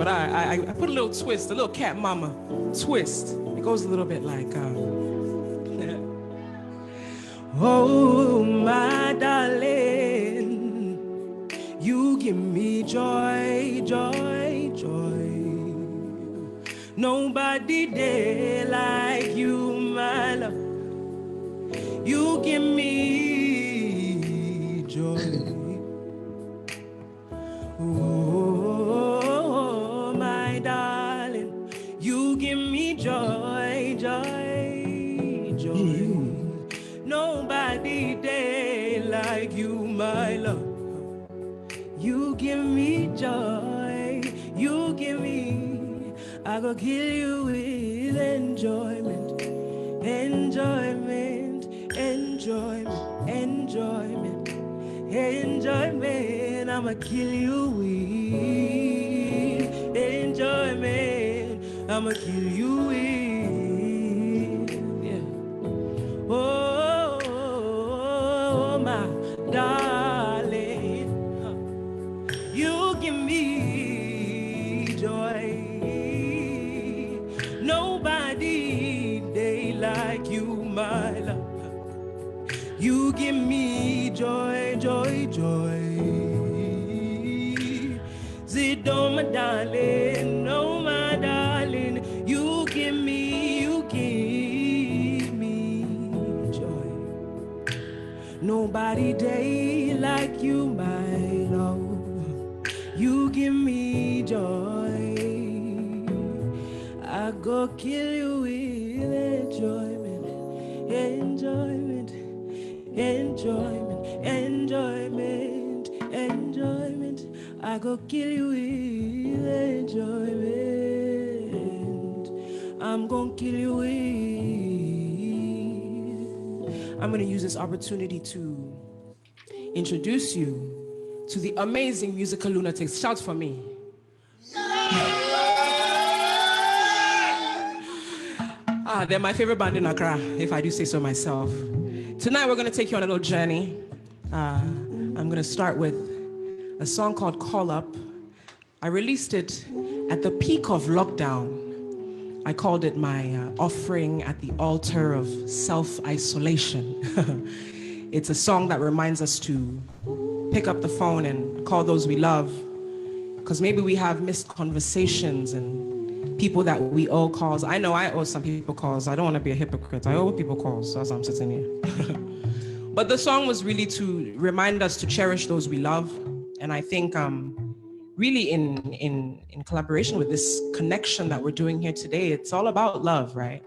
but I put a little twist, a little cat mama twist. It goes a little bit like, oh, my darling, you give me joy, joy, joy. Nobody there like you, my love. You give me joy. Oh, my darling, you give me joy, joy, joy. Nobody there like you, my love. You give me joy, you give me, I go kill you with enjoyment, enjoyment, enjoyment, enjoyment, enjoyment. I'ma kill you with enjoyment. I'ma kill you with, yeah. Oh, my darling, you give me joy. Nobody they like you, my love. You give me joy, joy, joy. Zido, my darling, oh my darling, you give me joy. Nobody day like you, my love. You give me joy. I go kill you with enjoyment, enjoyment, enjoyment, enjoyment, enjoyment. I go kill you with enjoyment. I'm gonna kill you with. I'm gonna use this opportunity to introduce you to the amazing musical lunatics. Shout for me. They're my favorite band in Accra, if I do say so myself. Tonight we're going to take you on a little journey. I'm going to start with a song called Call Up. I released it at the peak of lockdown. I called it my offering at the altar of self-isolation. It's a song that reminds us to pick up the phone and call those we love, because maybe we have missed conversations and people that we owe calls. I know I owe some people calls. I don't want to be a hypocrite. I owe people calls as I'm sitting here. But the song was really to remind us to cherish those we love. And I think really in collaboration with this connection that we're doing here today, it's all about love, right?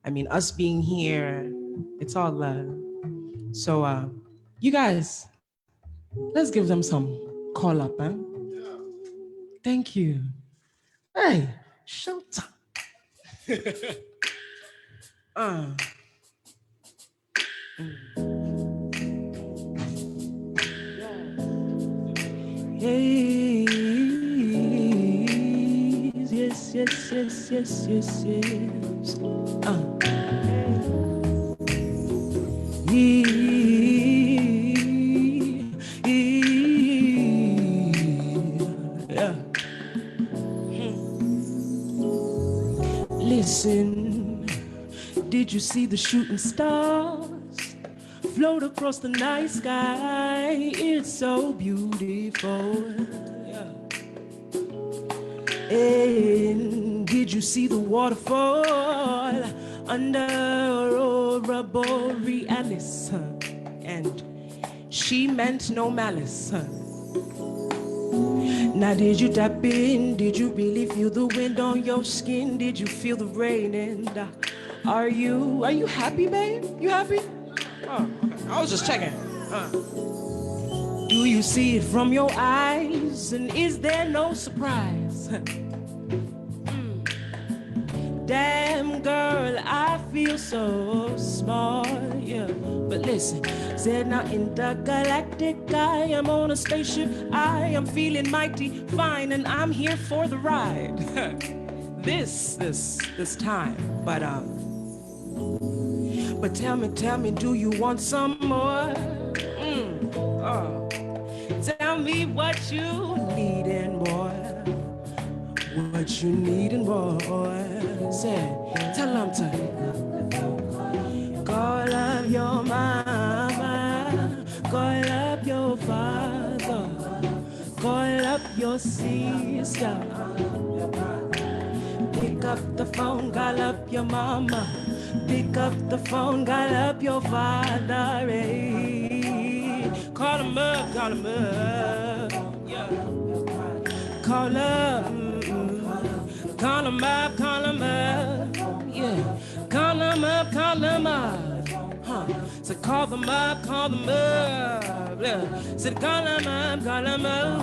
I mean, us being here, it's all love. So you guys, let's give them some call up, huh? Thank you. Hey, showtime. Hey, yes, yes, yes, yes, yes, yes. Yeah. Listen, did you see the shooting stars float across the night sky? It's so beautiful. Yeah. And did you see the waterfall under Aurora Borealis? And she meant no malice. Now did you tap in? Did you really feel the wind on your skin? Did you feel the rain? And are you happy, babe? You happy? Oh, okay. I was just checking. Do you see it from your eyes? And is there no surprise? Damn girl, I feel so small, yeah. But listen, said now intergalactic, I am on a spaceship. I am feeling mighty fine, and I'm here for the ride. this time, but tell me, do you want some more? Oh. Tell me what you need and more. what you need and more. Say, tell them to call up your mama, call up your father, call up your sister. Pick up the phone, call up your mama. Pick up the phone, call up your father. Hey. Call him up, call him up. Yeah. Call up, call him up, call him up. Yeah. Call him up, call him up. Huh. So call them up, call them up. Yeah. So call them up, call them up.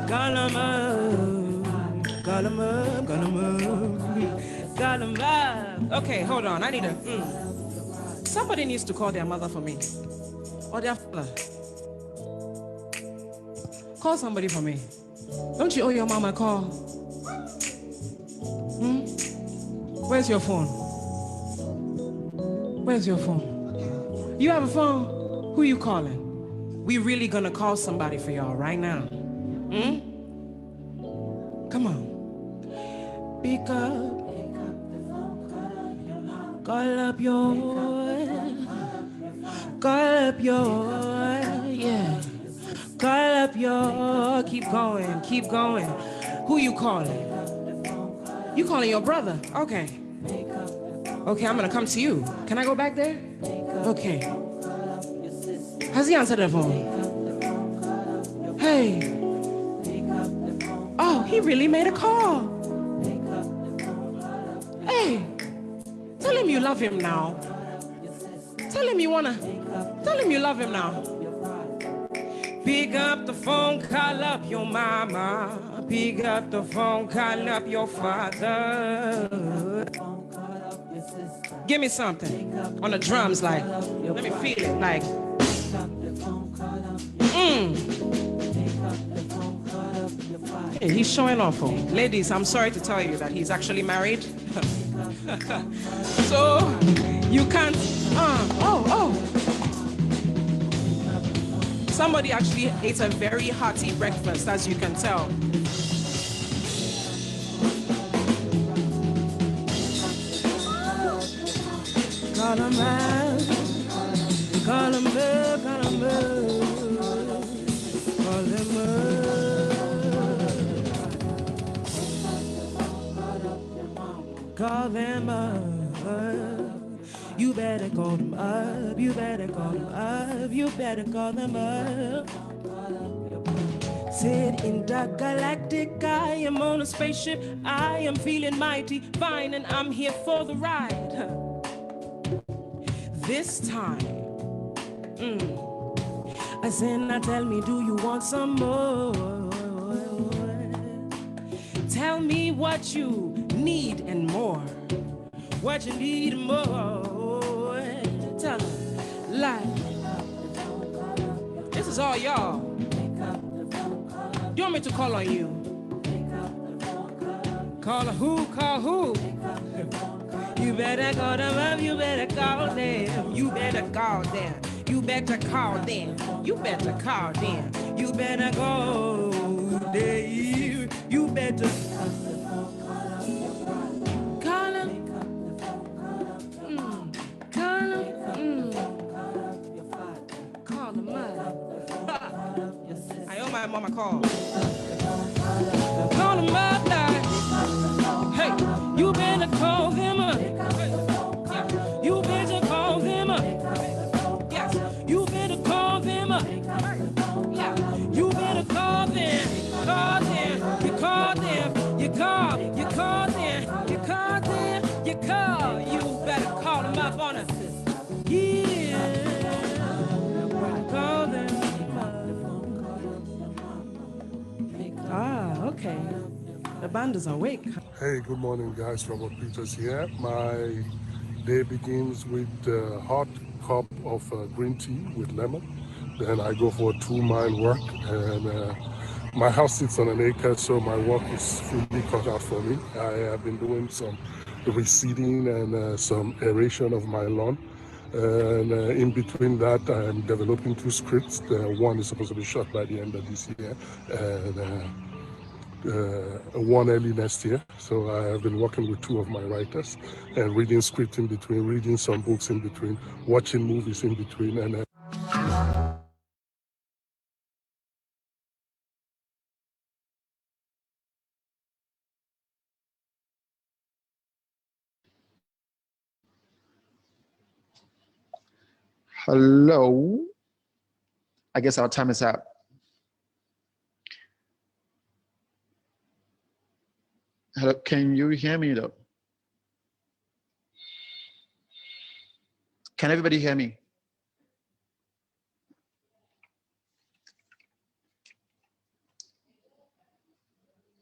Call them up, call them up, call them up, call them up. Okay, hold on. I need a. Somebody needs to call their mother for me, or their father. Call somebody for me. Don't you owe your mama a call? Where's your phone? Where's your phone? You have a phone? Who you calling? We really gonna call somebody for y'all right now. Come on. Pick up. Call up your. Call up your. Yeah. Call up your. Keep going. Keep going. Who you calling? You calling your brother? Okay. Okay, I'm gonna come to you. Can I go back there? Okay. Has he answered the phone? Hey. Oh, he really made a call. Hey, tell him you love him now. Tell him you wanna. Tell him you love him now. Pick up the phone, call up your mama. Pick up the phone, call up your father. Give me something on the drums, like, let me feel it, like. Hey, he's showing off. Ladies, I'm sorry to tell you that he's actually married. So you can't. Somebody actually ate a very hearty breakfast, as you can tell. Call him out, call him up, call him up, call him up. Call them up. You better call them up. You better call them up. You better call them up. Said intergalactic, I am on a spaceship. I am feeling mighty fine, and I'm here for the ride. This time, I said, now tell me, do you want some more? Tell me what you need and more. What you need and more. Tell them, like, this is all y'all. Do you want me to call on you? Call who? Call who? You better call them up. You better call them. You better call them. You better call them. You better call them. You better go there. You better call them. Call them. Call them up. I owe my mama a call. Call them up, like. Hey, you better call them up. You better call them up. Yes, you better call them up. Yeah, you better call them. Call them. You call them. You call. You call them. You call them. You call. You better call them up on us. Yeah. Call them. Ah, okay. The band is awake. Hey, good morning, guys. Robert Peters here. My day begins with a hot cup of green tea with lemon. Then I go for a 2-mile walk. And my house sits on an acre, so my work is fully cut out for me. I have been doing some reseeding and some aeration of my lawn. And in between that, I'm developing 2 scripts. One is supposed to be shot by the end of this year. And one early next year. So I have been working with two of my writers and reading script in between, reading some books in between, watching movies in between, and Hello. I guess our time is up. Hello, can you hear me though? Can everybody hear me?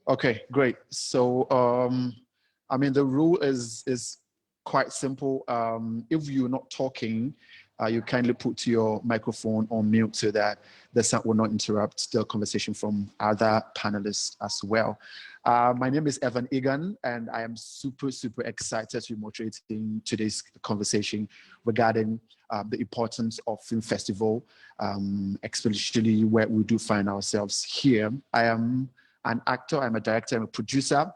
Okay, great. So, I mean, the rule is quite simple. If you're not talking, you kindly put your microphone on mute so that the sound will not interrupt the conversation from other panelists as well. My name is Evan Egan, and I am super excited to be moderating today's conversation regarding the importance of film festival, especially where we do find ourselves here. I am an actor, I'm a director, I'm a producer,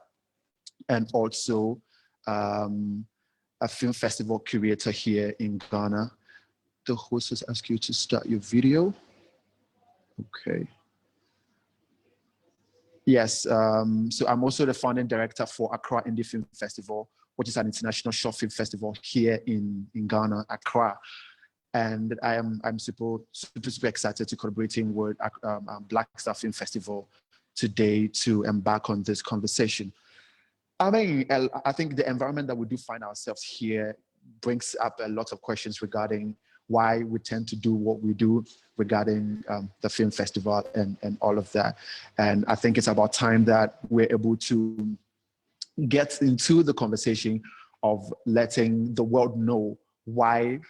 and also a film festival curator here in Ghana. The host has asked you to start your video. Okay. Yes, so I'm also the founding director for Accra Indie Film Festival, which is an international short film festival here in Ghana, Accra. And I'm super excited to collaborating with Black Star Film Festival today to embark on this conversation. I mean, I think the environment that we do find ourselves here brings up a lot of questions regarding why we tend to do what we do regarding the film festival and all of that. And I think it's about time that we're able to get into the conversation of letting the world know why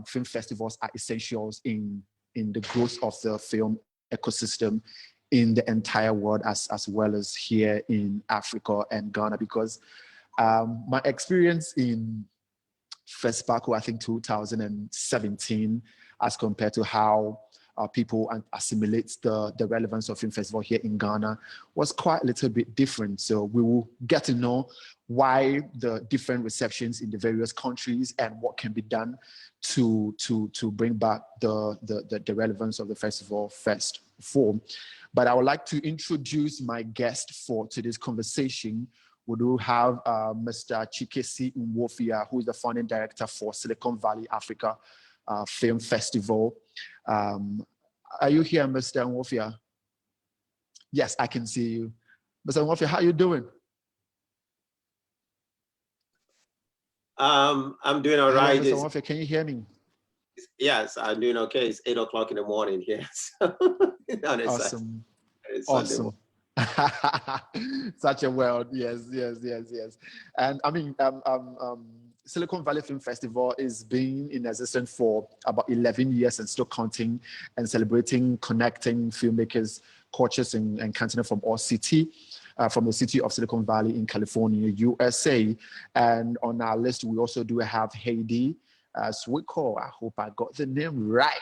film festivals are essentials in the growth of the film ecosystem in the entire world, as well as here in Africa and Ghana, because my experience in FESPACO, I think 2017, as compared to how people assimilate the relevance of film festival here in Ghana, was quite a little bit different. So we will get to know why the different receptions in the various countries and what can be done to bring back the relevance of the festival first form. But I would like to introduce my guest for today's conversation. We do have Mr. Chikesi Nwofia, who is the founding director for Silicon Valley Africa Film Festival. Are you here, Mr. Nwofia? Yes, I can see you. Mr. Nwofia, how are you doing? I'm doing all right. Mr. Nwofia, can you hear me? Yes, I'm doing okay. It's 8 o'clock in the morning here. So, awesome. Awesome. Such a world. Yes. And I mean, Silicon Valley Film Festival is being in existence for about 11 years and still counting and celebrating, connecting filmmakers, cultures, and continent from all from the city of Silicon Valley in California, USA. And on our list, we also do have Heidi Swiko. I hope I got the name right.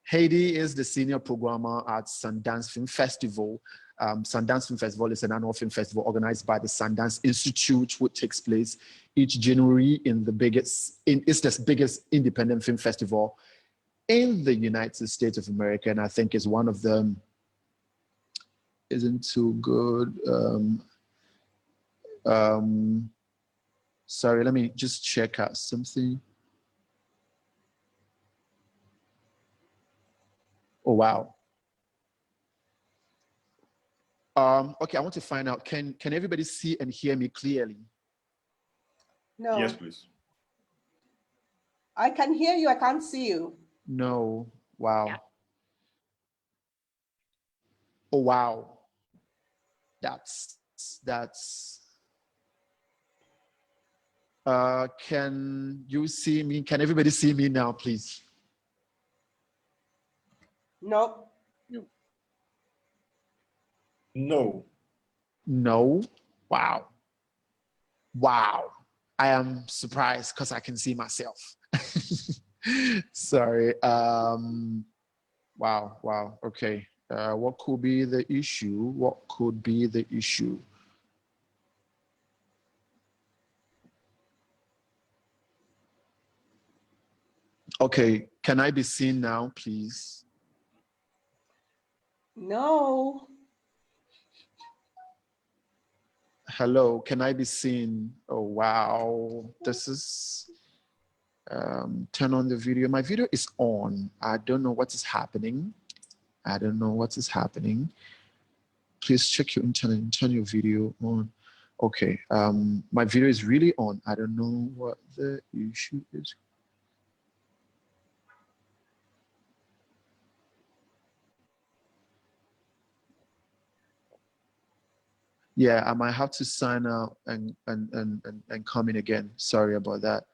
Heidi is the senior programmer at Sundance Film Festival. Sundance Film Festival is an annual film festival organized by the Sundance Institute, which takes place each January it's the biggest independent film festival in the United States of America. And I think it's one of them isn't too good. Sorry, let me just check out something. Oh, wow. Okay, I want to find out, can everybody see and hear me clearly? No. Yes, please. I can hear you, I can't see you. No, wow. Yeah. Oh, wow. That's, can you see me? Can everybody see me now, please? No. No. No. Wow. I am surprised because I can see myself. Sorry. Wow. Okay. What could be the issue? What could be the issue? Okay, can I be seen now, please? No. Hello, can I be seen? Oh, wow. This is, turn on the video. My video is on. I don't know what is happening. I don't know what is happening. Please check your internet and turn your video on. Okay, my video is really on. I don't know what the issue is. Yeah, I might have to sign out and come in again. Sorry about that.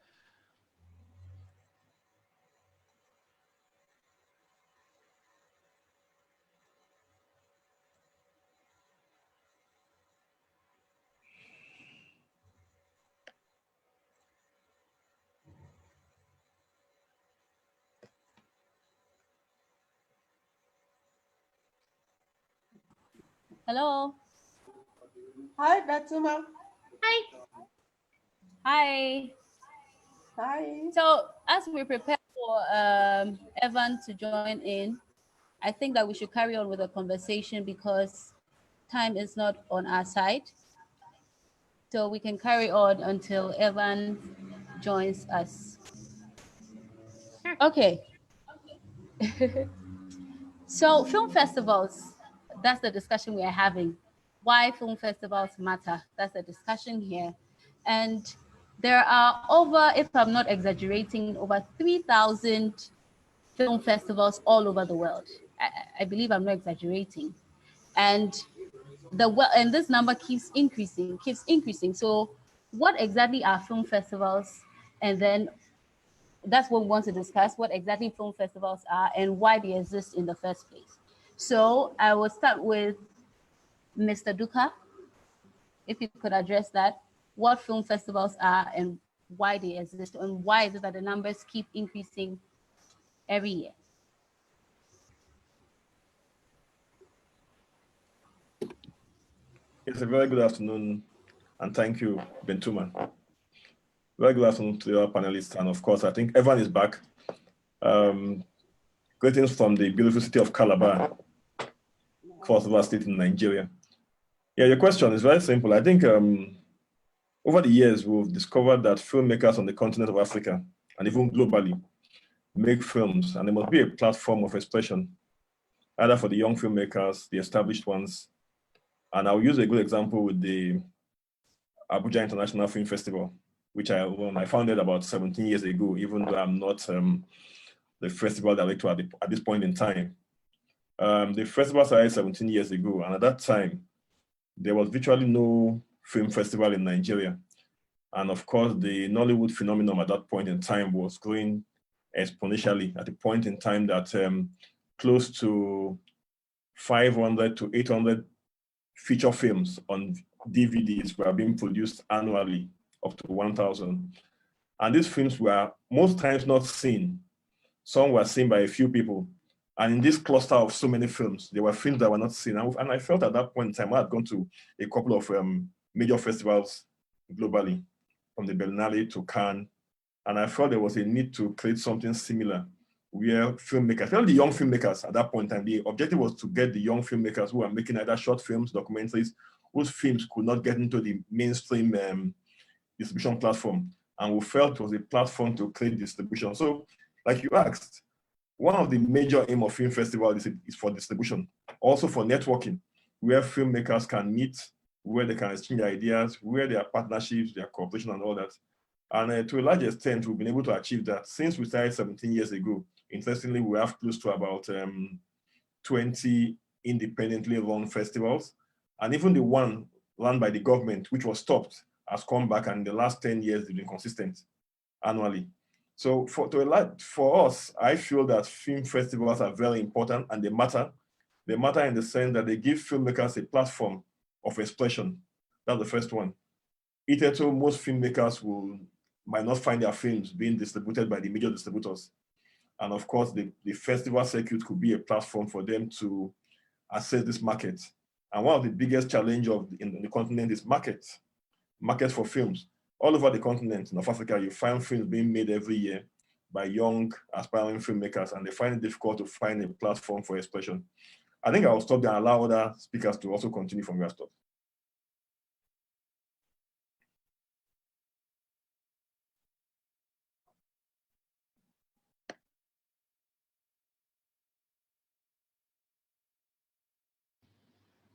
Hello. Hi, Betuma. Hi. Hi. Hi. So as we prepare for Evan to join in, I think that we should carry on with the conversation because time is not on our side. So we can carry on until Evan joins us. Okay. So film festivals, that's the discussion we are having. Why film festivals matter, that's the discussion here. And there are over, if I'm not exaggerating, over 3,000 film festivals all over the world. I believe I'm not exaggerating. And this number keeps increasing. So what exactly are film festivals? And then that's what we want to discuss, what exactly film festivals are and why they exist in the first place. So I will start with Mr. Duka, if you could address that, what film festivals are and why they exist, and why is it that the numbers keep increasing every year? It's a very good afternoon, and thank you, Bentuma. Very good afternoon to your panelists, and of course, I think Evan is back. Greetings from the beautiful city of Calabar, Cross River State in Nigeria. Yeah, your question is very simple. I think over the years, we've discovered that filmmakers on the continent of Africa, and even globally, make films, and there must be a platform of expression, either for the young filmmakers, the established ones. And I'll use a good example with the Abuja International Film Festival, which I founded about 17 years ago, even though I'm not the festival director at this point in time. The festival started 17 years ago, and at that time, there was virtually no film festival in Nigeria. And of course, the Nollywood phenomenon at that point in time was growing exponentially at a point in time that close to 500 to 800 feature films on DVDs were being produced annually, up to 1,000. And these films were most times not seen. Some were seen by a few people. And in this cluster of so many films, there were films that were not seen. And I felt at that point in time, I had gone to a couple of major festivals globally, from the Berlinale to Cannes. And I felt there was a need to create something similar where filmmakers, especially the young filmmakers at that point in time, the objective was to get the young filmmakers who were making either short films, documentaries, whose films could not get into the mainstream distribution platform. And we felt it was a platform to create distribution. So, like you asked, one of the major aim of film festival is for distribution, also for networking, where filmmakers can meet, where they can exchange ideas, where there are partnerships, there are cooperation and all that. And to a large extent, we've been able to achieve that. Since we started 17 years ago, interestingly, we have close to about 20 independently run festivals. And even the one run by the government, which was stopped, has come back, and in the last 10 years, they've been consistent annually. So for us, I feel that film festivals are very important, and they matter. They matter in the sense that they give filmmakers a platform of expression. That's the first one. Hitherto, most filmmakers might not find their films being distributed by the major distributors. And of course, the festival circuit could be a platform for them to access this market. And one of the biggest challenges in the continent is market for films. All over the continent, North Africa, you find films being made every year by young, aspiring filmmakers, and they find it difficult to find a platform for expression. I think I'll stop there and allow other speakers to also continue from your stuff.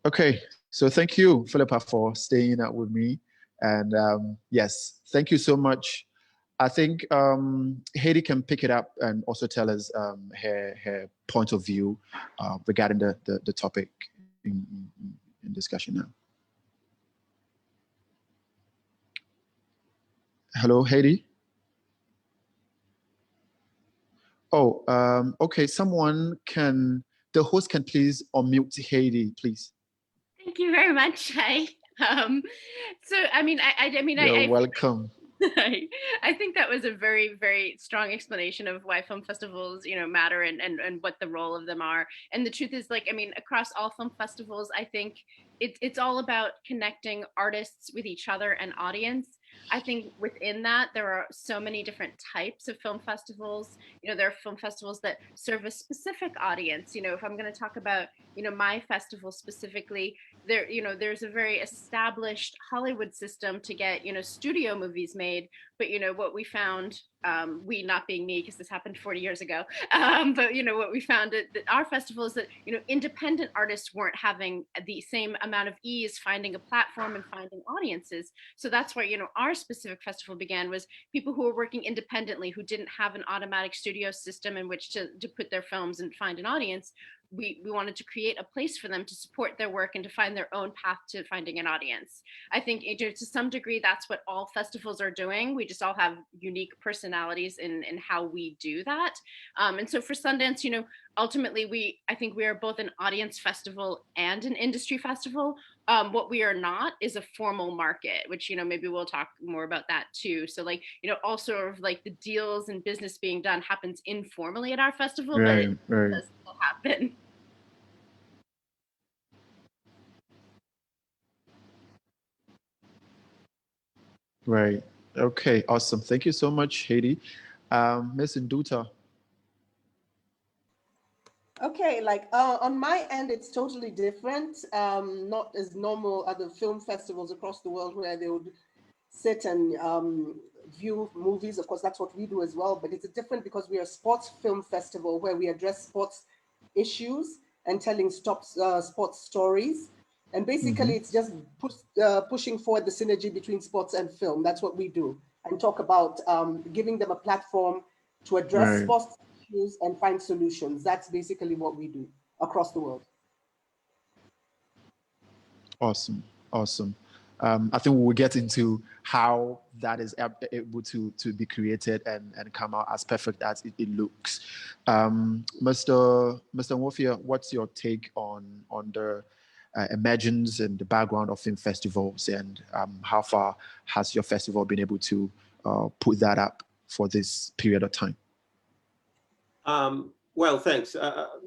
Okay, so thank you, Philippa, for staying out with me. And yes, thank you so much. I think Heidi can pick it up and also tell us her point of view regarding the topic in discussion now. Hello, Heidi? Oh, okay, the host can please unmute Heidi, please. Thank you very much. Hi. So, I mean, You're welcome. I think that was a very, very strong explanation of why film festivals, matter and what the role of them are. And the truth is, like, I mean, across all film festivals, I think it's all about connecting artists with each other and audience. I think within that, there are so many different types of film festivals. There are film festivals that serve a specific audience. If I'm going to talk about, my festival specifically, there's a very established Hollywood system to get, studio movies made. But, what we found, we not being me, because this happened 40 years ago, but, what we found at our festival is that, independent artists weren't having the same amount of ease finding a platform and finding audiences. So that's where, our specific festival began, was people who were working independently, who didn't have an automatic studio system in which to put their films and find an audience. We wanted to create a place for them to support their work and to find their own path to finding an audience. I think to some degree, that's what all festivals are doing. We just all have unique personalities in how we do that. And so for Sundance, ultimately, I think we are both an audience festival and an industry festival. What we are not is a formal market, which, maybe we'll talk more about that too. So all sort of like the deals and business being done happens informally at our festival, but it does still happen. Right. Okay, awesome. Thank you so much, Heidi. Ms. Nduta. Okay, on my end, it's totally different. Not as normal other film festivals across the world where they would sit and view movies. Of course, that's what we do as well, but it's different because we are a sports film festival where we address sports issues and telling sports stories. And basically, it's just pushing forward the synergy between sports and film. That's what we do, and talk about giving them a platform to address sports issues and find solutions. That's basically what we do across the world. Awesome. I think we'll get into how that is able to be created and come out as perfect as it looks. Mr. Nwofia, what's your take on the emergence and the background of film festivals, and how far has your festival been able to put that up for this period of time? Well, thanks.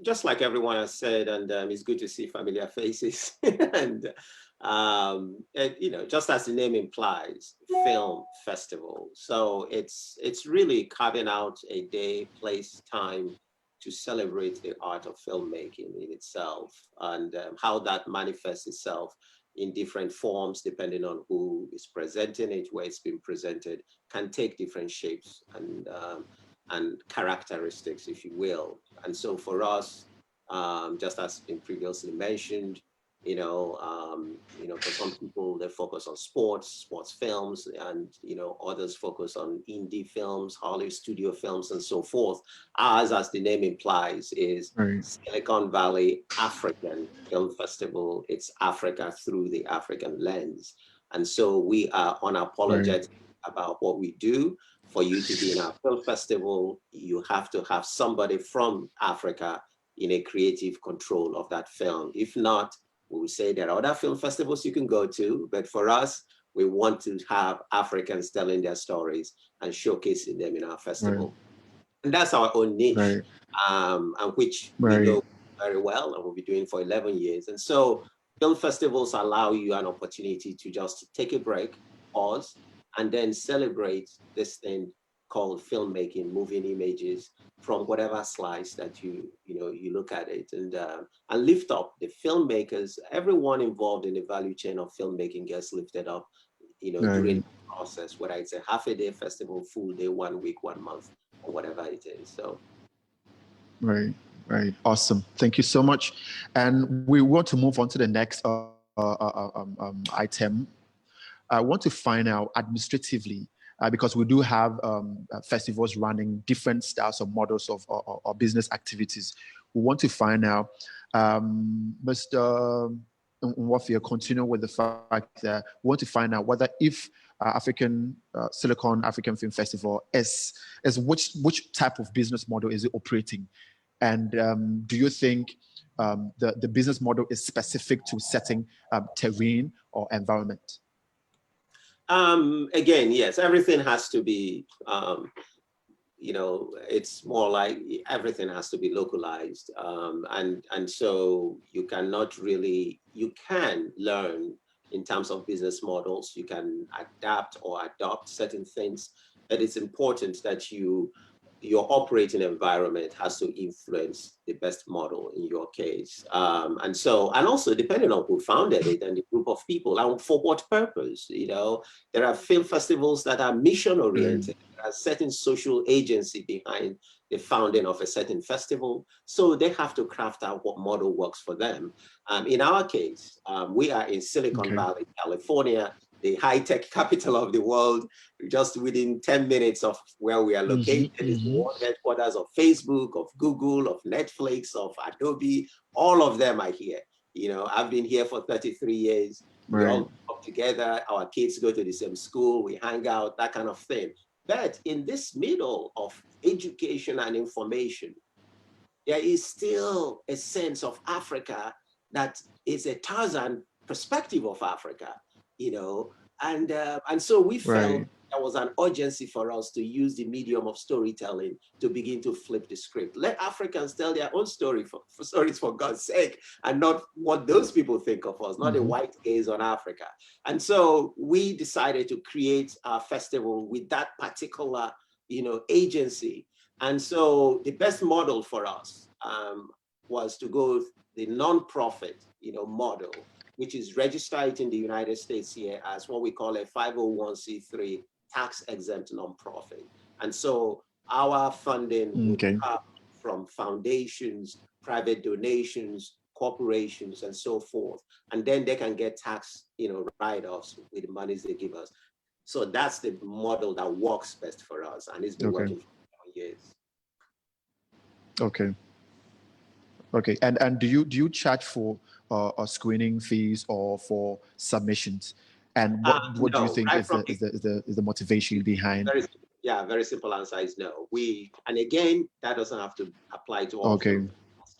Just like everyone has said, and it's good to see familiar faces. And just as the name implies, film festival. So it's really carving out a day, place, time to celebrate the art of filmmaking in itself, and how that manifests itself in different forms depending on who is presenting it, where it's been presented, can take different shapes and characteristics, if you will. And so for us, just as been previously mentioned, for some people, they focus on sports films, and, others focus on indie films, Hollywood studio films, and so forth. Ours, as the name implies, is Silicon Valley African Film Festival. It's Africa through the African lens. And so we are unapologetic about what we do. For you to be in our film festival, you have to have somebody from Africa in a creative control of that film. If not, we will say there are other film festivals you can go to, but for us, we want to have Africans telling their stories and showcasing them in our festival. And that's our own niche, and which we know very well, and we'll be doing for 11 years. And so film festivals allow you an opportunity to just take a break, pause, and then celebrate this thing called filmmaking, moving images from whatever slice that you look at it, and lift up the filmmakers. Everyone involved in the value chain of filmmaking gets lifted up, during the process, whether it's a half a day festival, full day, 1 week, 1 month, or whatever it is. So. Right. Awesome. Thank you so much. And we want to move on to the next item. I want to find out administratively, because we do have festivals running different styles or models of or business activities. We want to find out, Mr. Nwafia, continue with the fact that we want to find out whether if Silicon African Film Festival is which type of business model is it operating? And do you think the business model is specific to certain terrain or environment? Again, yes, everything has to be, it's more like everything has to be localized. And so you can learn in terms of business models, you can adapt or adopt certain things, but it's important that your operating environment has to influence the best model in your case. And also depending on who founded it and the group of people and for what purpose, there are film festivals that are mission oriented. There are certain social agency behind the founding of a certain festival. So they have to craft out what model works for them. In our case, we are in Silicon Valley, California, the high-tech capital of the world, just within 10 minutes of where we are located. Is the world headquarters of Facebook, of Google, of Netflix, of Adobe. All of them are here. I've been here for 33 years. We all come together. Our kids go to the same school. We hang out, that kind of thing. But in this middle of education and information, there is still a sense of Africa that is a Tarzan perspective of Africa. And so we felt there was an urgency for us to use the medium of storytelling to begin to flip the script. Let Africans tell their own stories for God's sake, and not what those people think of us, not a white gaze on Africa. And so we decided to create a festival with that particular, agency. And so the best model for us was to go the nonprofit, model, which is registered in the United States here as what we call a 501c3 tax-exempt nonprofit. And so our funding would come from foundations, private donations, corporations, and so forth. And then they can get tax, write-offs with the monies they give us. So that's the model that works best for us, and it's been working for years. Okay. And do you charge for screening fees or for submissions? And what do you think is the motivation behind? Very simple answer is no. And again, that doesn't have to apply to all.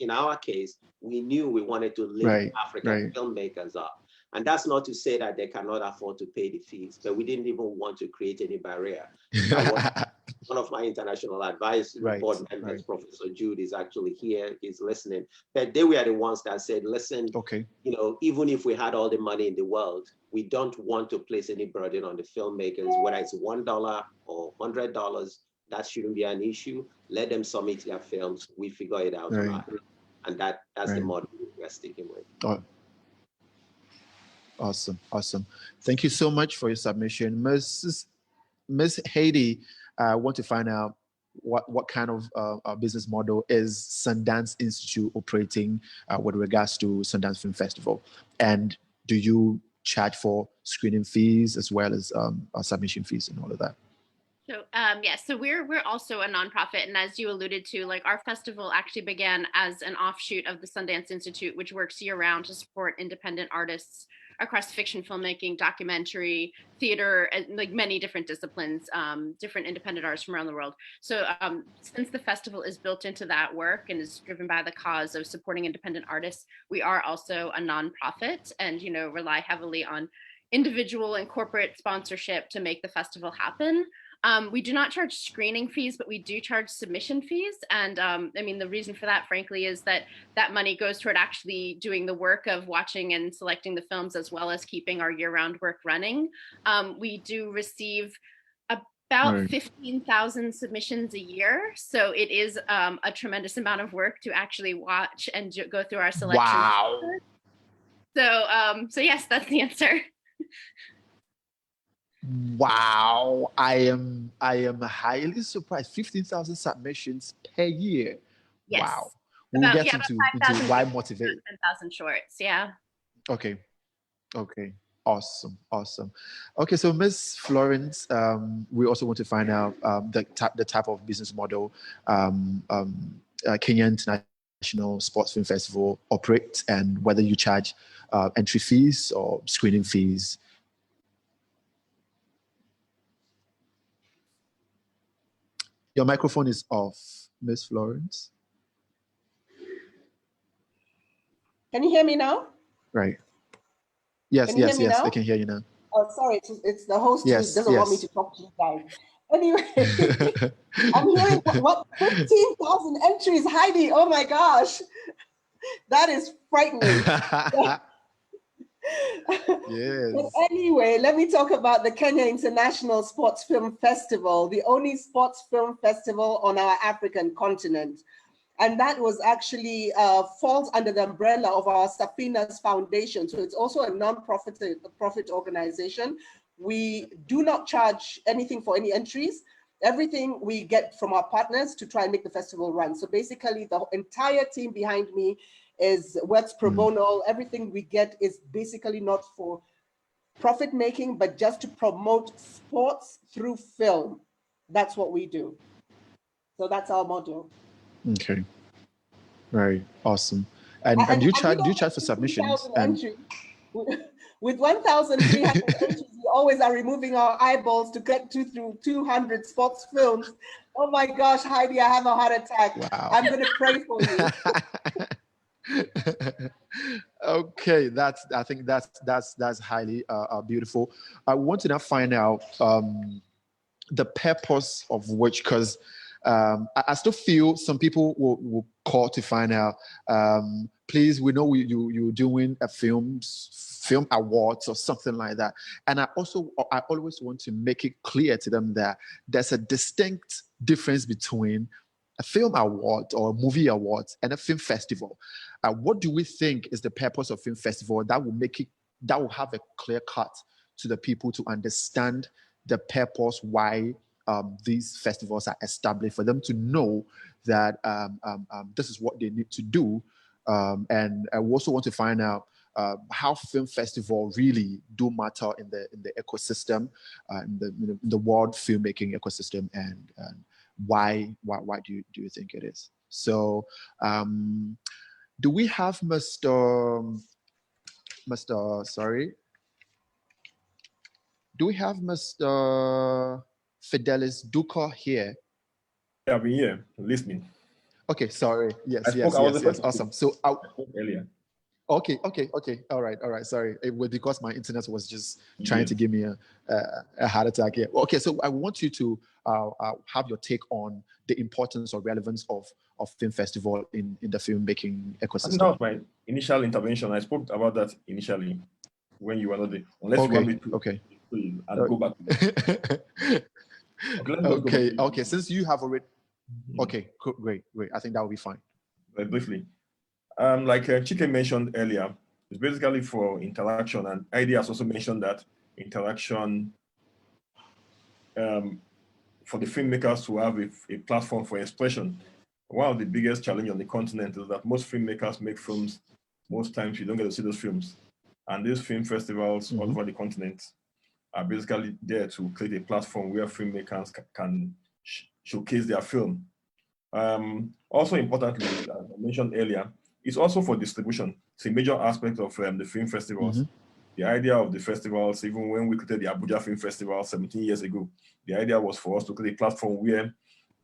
In our case, we knew we wanted to lift African filmmakers up. And that's not to say that they cannot afford to pay the fees, but we didn't even want to create any barrier. One of my international advisory board members, Professor Jude, is actually here, he's listening. But they were the ones that said, listen, even if we had all the money in the world, we don't want to place any burden on the filmmakers, whether it's $1 or $100, that shouldn't be an issue. Let them submit their films, we figure it out. And that's the model we're sticking with. Awesome. Thank you so much for your submission. Ms. Haiti, I want to find out what kind of business model is Sundance Institute operating with regards to Sundance Film Festival? And do you charge for screening fees as well as submission fees and all of that? So so we're also a nonprofit, and as you alluded to, like our festival actually began as an offshoot of the Sundance Institute, which works year-round to support independent artists across fiction, filmmaking, documentary, theater, and like many different disciplines, different independent artists from around the world. So since the festival is built into that work and is driven by the cause of supporting independent artists, we are also a nonprofit and rely heavily on individual and corporate sponsorship to make the festival happen. We do not charge screening fees, but we do charge submission fees. And I mean, the reason for that, frankly, is that that money goes toward actually doing the work of watching and selecting the films, as well as keeping our year-round work running. We do receive about 15,000 submissions a year. So it is a tremendous amount of work to actually watch and go through our selection. Wow. So yes, that's the answer. Wow, I am highly surprised. 15,000 submissions per year. Yes. Wow. We'll get about into why motivate. 10,000 shorts, yeah. Okay. Awesome. Okay, so Ms. Florence, we also want to find out the type of business model Kenya International Sports Film Festival operates, and whether you charge entry fees or screening fees. Your microphone is off, Ms. Florence. Can you hear me now? Right. Yes, I can hear you now. Oh, sorry, it's the host who doesn't want me to talk to you guys. Anyway, I'm hearing what 15,000 entries, Heidi. Oh my gosh, that is frightening. Yes. But anyway, let me talk about the Kenya International Sports Film Festival, the only sports film festival on our African continent. And that was actually falls under the umbrella of our Safinas Foundation. So it's also a non-profit organization. We do not charge anything for any entries. Everything we get from our partners to try and make the festival run. So basically the entire team behind me works pro bono. Everything we get is basically not for profit making, but just to promote sports through film. That's what we do. So that's our model. Okay. Very awesome. And do you charge for submissions? With 1,300 entries, we always are removing our eyeballs to get through 200 sports films. Oh my gosh, Heidi, I have a heart attack. Wow. I'm going to pray for you. Okay, I think that's highly beautiful. I want to now find out the purpose of which, because I still feel some people will call to find out. Please, we know you're doing a film awards or something like that, and I always want to make it clear to them that there's a distinct difference between a film award or a movie award and a film festival. What do we think is the purpose of film festival that will have a clear cut to the people to understand the purpose why these festivals are established, for them to know that this is what they need to do. And I also want to find out how film festival really do matter in the ecosystem, in the world filmmaking ecosystem, and why do you think it is? So do we have Mr. Fidelis Duka here? Yeah, I've been here listening. Okay, sorry. Yes. Awesome. So earlier. Okay. All right. Sorry. It was because my internet was just trying to give me a heart attack here. Okay, so I want you to have your take on the importance or relevance of film festival in the filmmaking ecosystem. I think that was my initial intervention. I spoke about that initially when you were not there. Unless you want me to and go back. Okay. Since you have already. Okay, cool, great. I think that will be fine. Very briefly. Like Chike mentioned earlier, it's basically for interaction, and ID has also mentioned that interaction for the filmmakers to have a platform for expression. One of the biggest challenges on the continent is that most filmmakers make films. Most times you don't get to see those films. And these film festivals all over the continent are basically there to create a platform where filmmakers can showcase their film. Also importantly, as I mentioned earlier, it's also for distribution. It's a major aspect of the film festivals. The idea of the festivals, even when we created the Abuja Film Festival 17 years ago, the idea was for us to create a platform where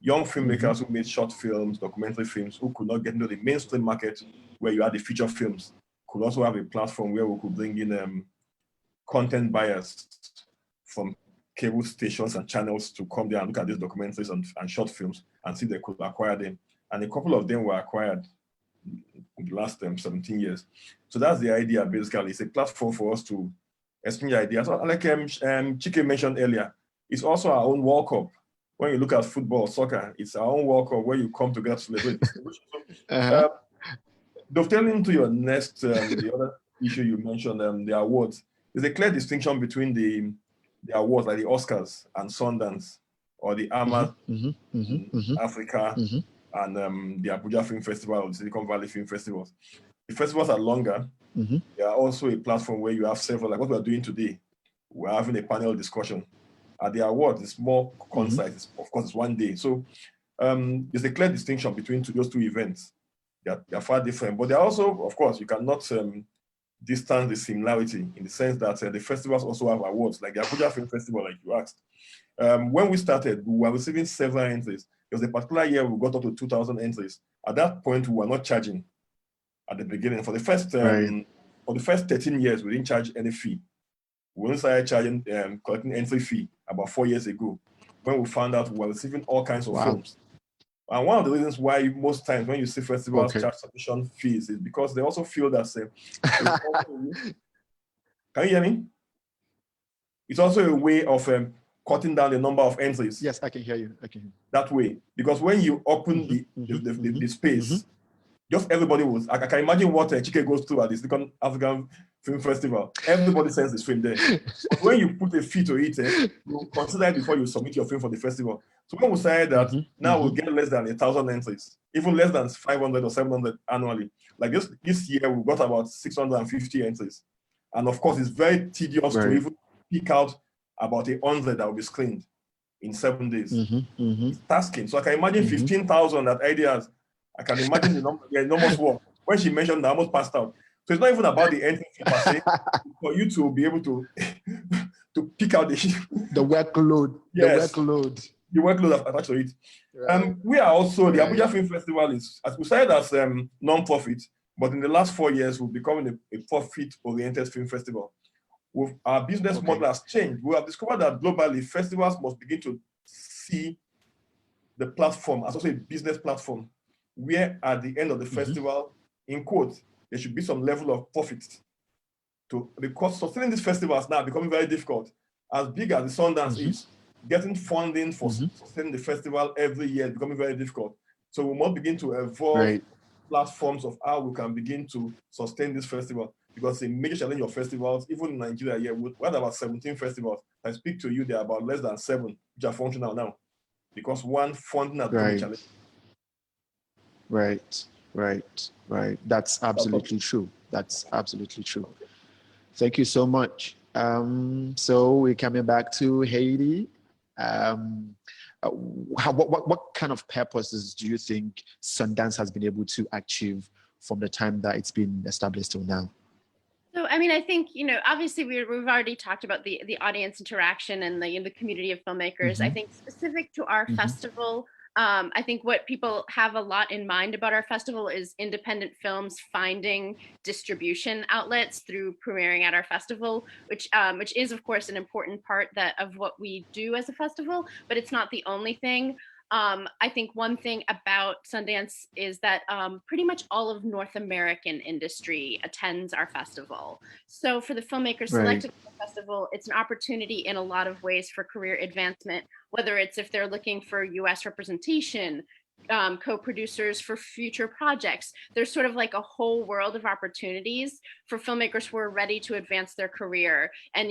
young filmmakers who made short films, documentary films, who could not get into the mainstream market where you had the feature films, could also have a platform where we could bring in content buyers from cable stations and channels to come there and look at these documentaries and short films and see if they could acquire them. And a couple of them were acquired in the last 17 years. So that's the idea, basically. It's a platform for us to exchange ideas. Like Chike mentioned earlier, it's also our own World Cup. When you look at football, soccer, it's our own World Cup where you come together to celebrate. Dovetailing to your next, the other issue you mentioned, the awards, there's a clear distinction between the awards like the Oscars and Sundance, or the AMA Africa, and the Abuja Film Festival or the Silicon Valley Film Festivals. The festivals are longer. They are also a platform where you have several, like what we're doing today. We're having a panel discussion. At the awards, it's more concise. Of course, it's one day. So there's a clear distinction between those two events. They're far different, but they're also, of course, you cannot distance the similarity in the sense that the festivals also have awards, like the Abuja Film Festival, like you asked. When we started, we were receiving several entries. There was a particular year we got up to 2,000 entries. At that point, we were not charging at the beginning. For the first 13 years, we didn't charge any fee. We only started charging, collecting entry fee about 4 years ago, when we found out we were receiving all kinds of films. And one of the reasons why most times when you see festivals charge submission fees is because they also feel that, can you hear me? It's also a way of cutting down the number of entries. Yes, I can hear you. That way, because when you open the space, just everybody was. I can imagine what Chike goes through at the Silicon African Film Festival. Everybody sends his film there. But when you put a fee to it, you consider it before you submit your film for the festival. So when we say that now we'll get less than 1,000 entries, even less than 500 or 700 annually. Like this year, we got about 650 entries. And of course, it's very tedious to even pick out about 100 that will be screened in 7 days. It's tasking. So I can imagine 15,000 that ideas. I can imagine the enormous work. When she mentioned, I almost passed out. So it's not even about the entry fee per se, for you to be able to pick out the workload. Yes, the workload attached to it. Right. We are also, the Abuja Film Festival is, as we said, as non-profit, but in the last 4 years, we've become a profit-oriented film festival. Our business model has changed. We have discovered that globally, festivals must begin to see the platform as also a business platform, where at the end of the festival, in quotes, there should be some level of profit. Because sustaining these festivals now becoming very difficult. As big as the Sundance is, getting funding for sustaining the festival every year is becoming very difficult. So we must begin to evolve platforms of how we can begin to sustain this festival. Because a major challenge of festivals, even in Nigeria, we had about 17 festivals. I speak to you, there are about less than 7 which are functional now. Because one funding has become a challenge. Right. That's absolutely true. Thank you so much. So we're coming back to Haiti. What kind of purposes do you think Sundance has been able to achieve from the time that it's been established till now? So, I mean, I think, obviously we've already talked about the audience interaction and the community of filmmakers. I think specific to our festival, I think what people have a lot in mind about our festival is independent films finding distribution outlets through premiering at our festival, which is, of course, an important part of what we do as a festival, but it's not the only thing. I think one thing about Sundance is that pretty much all of North American industry attends our festival. So for the filmmakers selected for the festival, it's an opportunity in a lot of ways for career advancement, whether it's if they're looking for US representation, co-producers for future projects. There's sort of like a whole world of opportunities for filmmakers who are ready to advance their career and,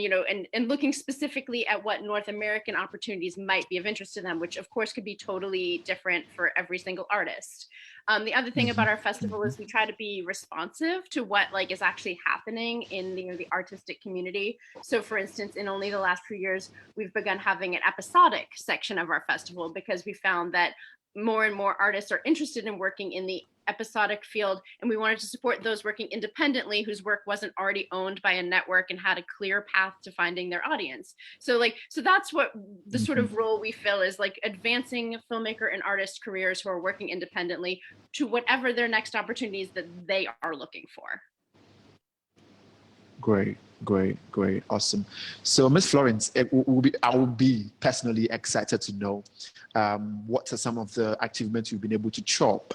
and looking specifically at what North American opportunities might be of interest to them, which of course could be totally different for every single artist. The other thing about our festival is we try to be responsive to what is actually happening in the artistic community. So for instance, in only the last few years, we've begun having an episodic section of our festival because we found that more and more artists are interested in working in the episodic field, and we wanted to support those working independently whose work wasn't already owned by a network and had a clear path to finding their audience. So that's what the sort of role we fill is, advancing filmmaker and artist careers who are working independently to whatever their next opportunities that they are looking for. Great, awesome. So, Miss Florence, I will be personally excited to know what are some of the achievements you've been able to chop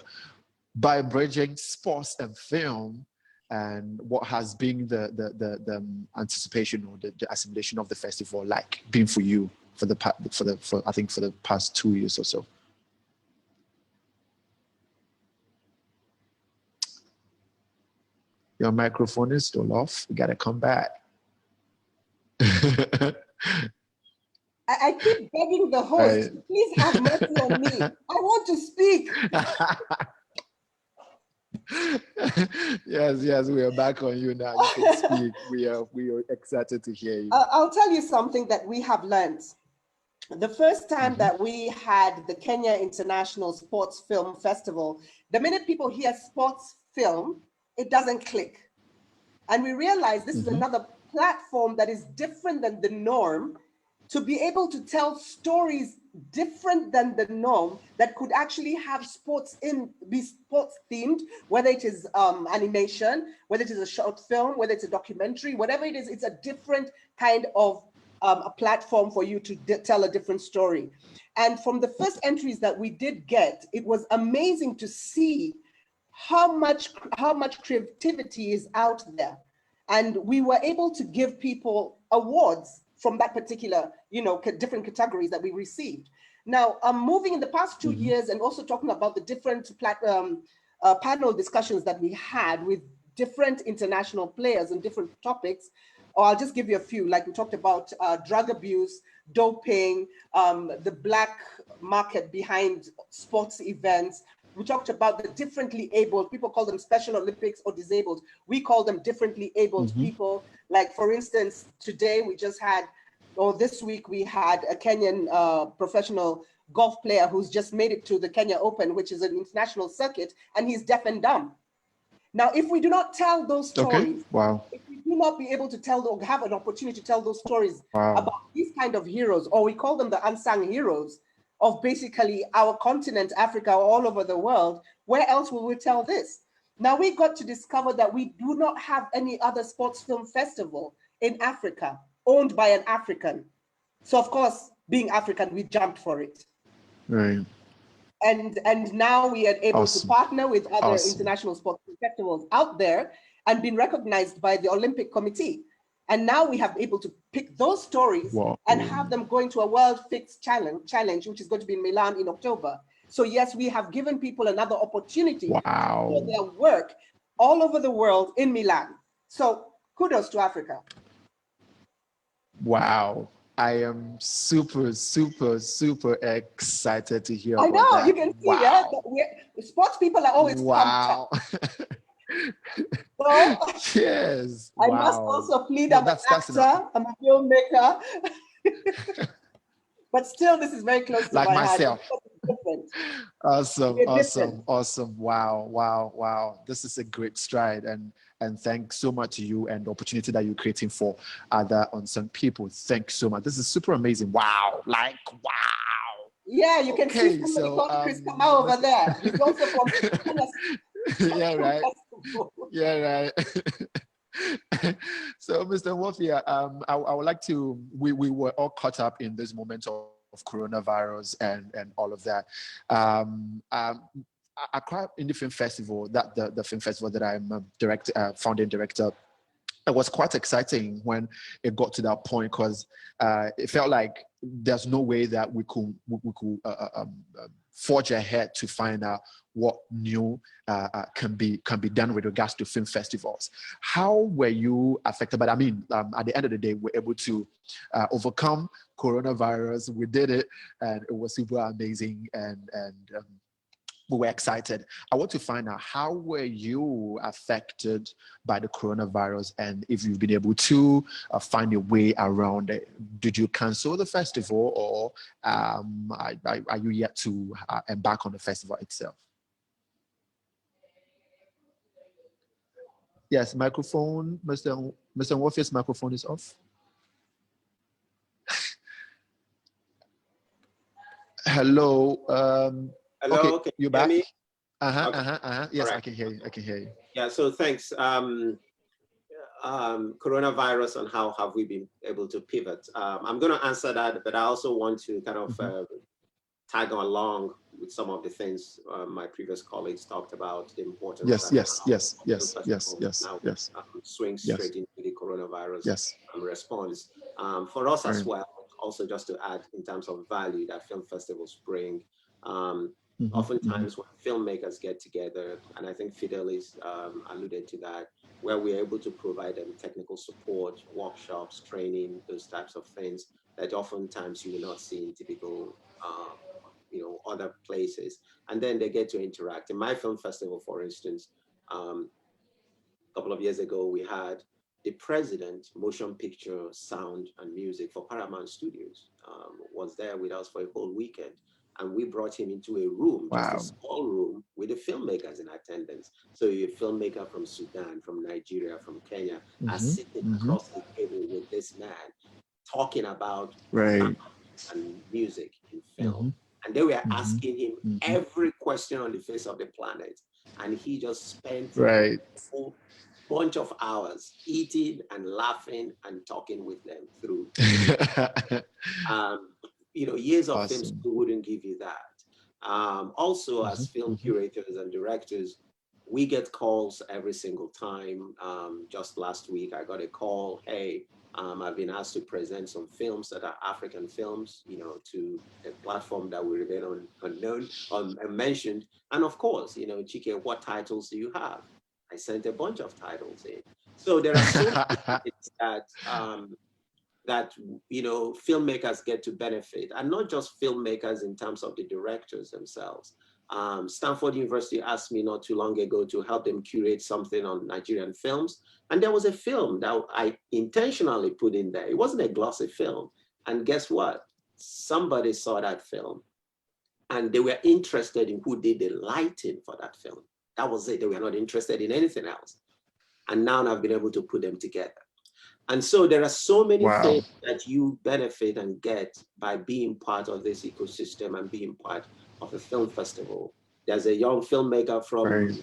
by bridging sports and film, and what has been the anticipation or the assimilation of the festival like been for you for the past 2 years or so. Your microphone is still off. You gotta come back. I keep begging the host, please have mercy on me. I want to speak. Yes, we are back on you now. You can speak. We are excited to hear you. I'll tell you something that we have learned. The first time that we had the Kenya International Sports Film Festival, the minute people hear sports film, it doesn't click. And we realized this is another platform that is different than the norm, to be able to tell stories different than the norm that could actually have be sports themed, whether it is animation, whether it is a short film, whether it's a documentary, whatever it is, it's a different kind of a platform for you to tell a different story. And from the first entries that we did get, it was amazing to see how much creativity is out there. And we were able to give people awards from that particular, different categories that we received. Now, moving in the past 2 years and also talking about the different panel discussions that we had with different international players and different topics, or I'll just give you a few, like we talked about drug abuse, doping, the black market behind sports events. We talked about the differently abled, people call them Special Olympics or disabled. We call them differently abled people. Like, for instance, today we just had, or this week we had a Kenyan professional golf player who's just made it to the Kenya Open, which is an international circuit, and he's deaf and dumb. Now, if we do not tell those stories, if we do not be able to tell or have an opportunity to tell those stories about these kind of heroes, or we call them the unsung heroes of basically our continent, Africa, all over the world, where else will we tell this? Now we got to discover that we do not have any other sports film festival in Africa owned by an African. So of course, being African, we jumped for it. Right. And now we are able to partner with other international sports festivals out there and been recognized by the Olympic Committee. And now we have able to pick those stories and have them going to a World Fix Challenge, which is going to be in Milan in October. So yes, we have given people another opportunity for their work all over the world in Milan. So kudos to Africa. Wow. I am super, super, super excited to hear about that. You can see that. Sports people are always pumped. So, yes. I must also plead, I'm an actor, I'm a filmmaker. But still, this is very close to like my myself. Heart. Awesome. Wow. This is a great stride, and thanks so much to you and the opportunity that you're creating for other unsung people. Thanks so much. This is super amazing. Wow. Yeah, you can see somebody called Chris Kamau over there. He's also from Yeah, right. Yeah, right. So, Mr. Nwofia, I would like to, we were all caught up in this moment of coronavirus and all of that. Accra Indie Film Festival, the film festival that I'm a founding director, it was quite exciting when it got to that point, because it felt like there's no way that we could forge ahead to find out what new can be done with regards to film festivals. How were you affected by that? I mean, at the end of the day, we're able to overcome coronavirus. We did it, and it was super amazing, and we were excited. I want to find out, how were you affected by the coronavirus, and if you've been able to find a way around it? Did you cancel the festival, or are you yet to embark on the festival itself? Yes, microphone, Mr. Nwofia's microphone is off. Hello. Hello, okay, you're back. Yes, right. I can hear you. Yeah, so thanks. coronavirus and how have we been able to pivot. I'm going to answer that, but I also want to kind of tag along with some of the things my previous colleagues talked about, the importance. Swing straight into the coronavirus response. For us as well, also just to add in terms of value that film festivals bring. Oftentimes when filmmakers get together, and I think Fidelis alluded to that, where we're able to provide them technical support, workshops, training, those types of things that oftentimes you will not see in typical other places. And then they get to interact. In my film festival, for instance, a couple of years ago, we had the president, motion picture, sound, and music for Paramount Studios, was there with us for a whole weekend. And we brought him into a room, just a small room with the filmmakers in attendance. So a filmmaker from Sudan, from Nigeria, from Kenya, are sitting across the table with this man, talking about sound and music in film. And they were asking him every question on the face of the planet. And he just spent a whole bunch of hours eating and laughing and talking with them through. Years of film school wouldn't give you that. Also, as film curators and directors, we get calls every single time. Just last week, I got a call, hey, I've been asked to present some films that are African films, to a platform that will remain unmentioned. And of course, Chike, what titles do you have? I sent a bunch of titles in. So there are so many things that filmmakers get to benefit, and not just filmmakers in terms of the directors themselves. Stanford University asked me not too long ago to help them curate something on Nigerian films. And there was a film that I intentionally put in there. It wasn't a glossy film. And guess what? Somebody saw that film and they were interested in who did the lighting for that film. That was it. They were not interested in anything else. And now I've been able to put them together. And so there are so many things that you benefit and get by being part of this ecosystem and being part of a film festival. There's a young filmmaker from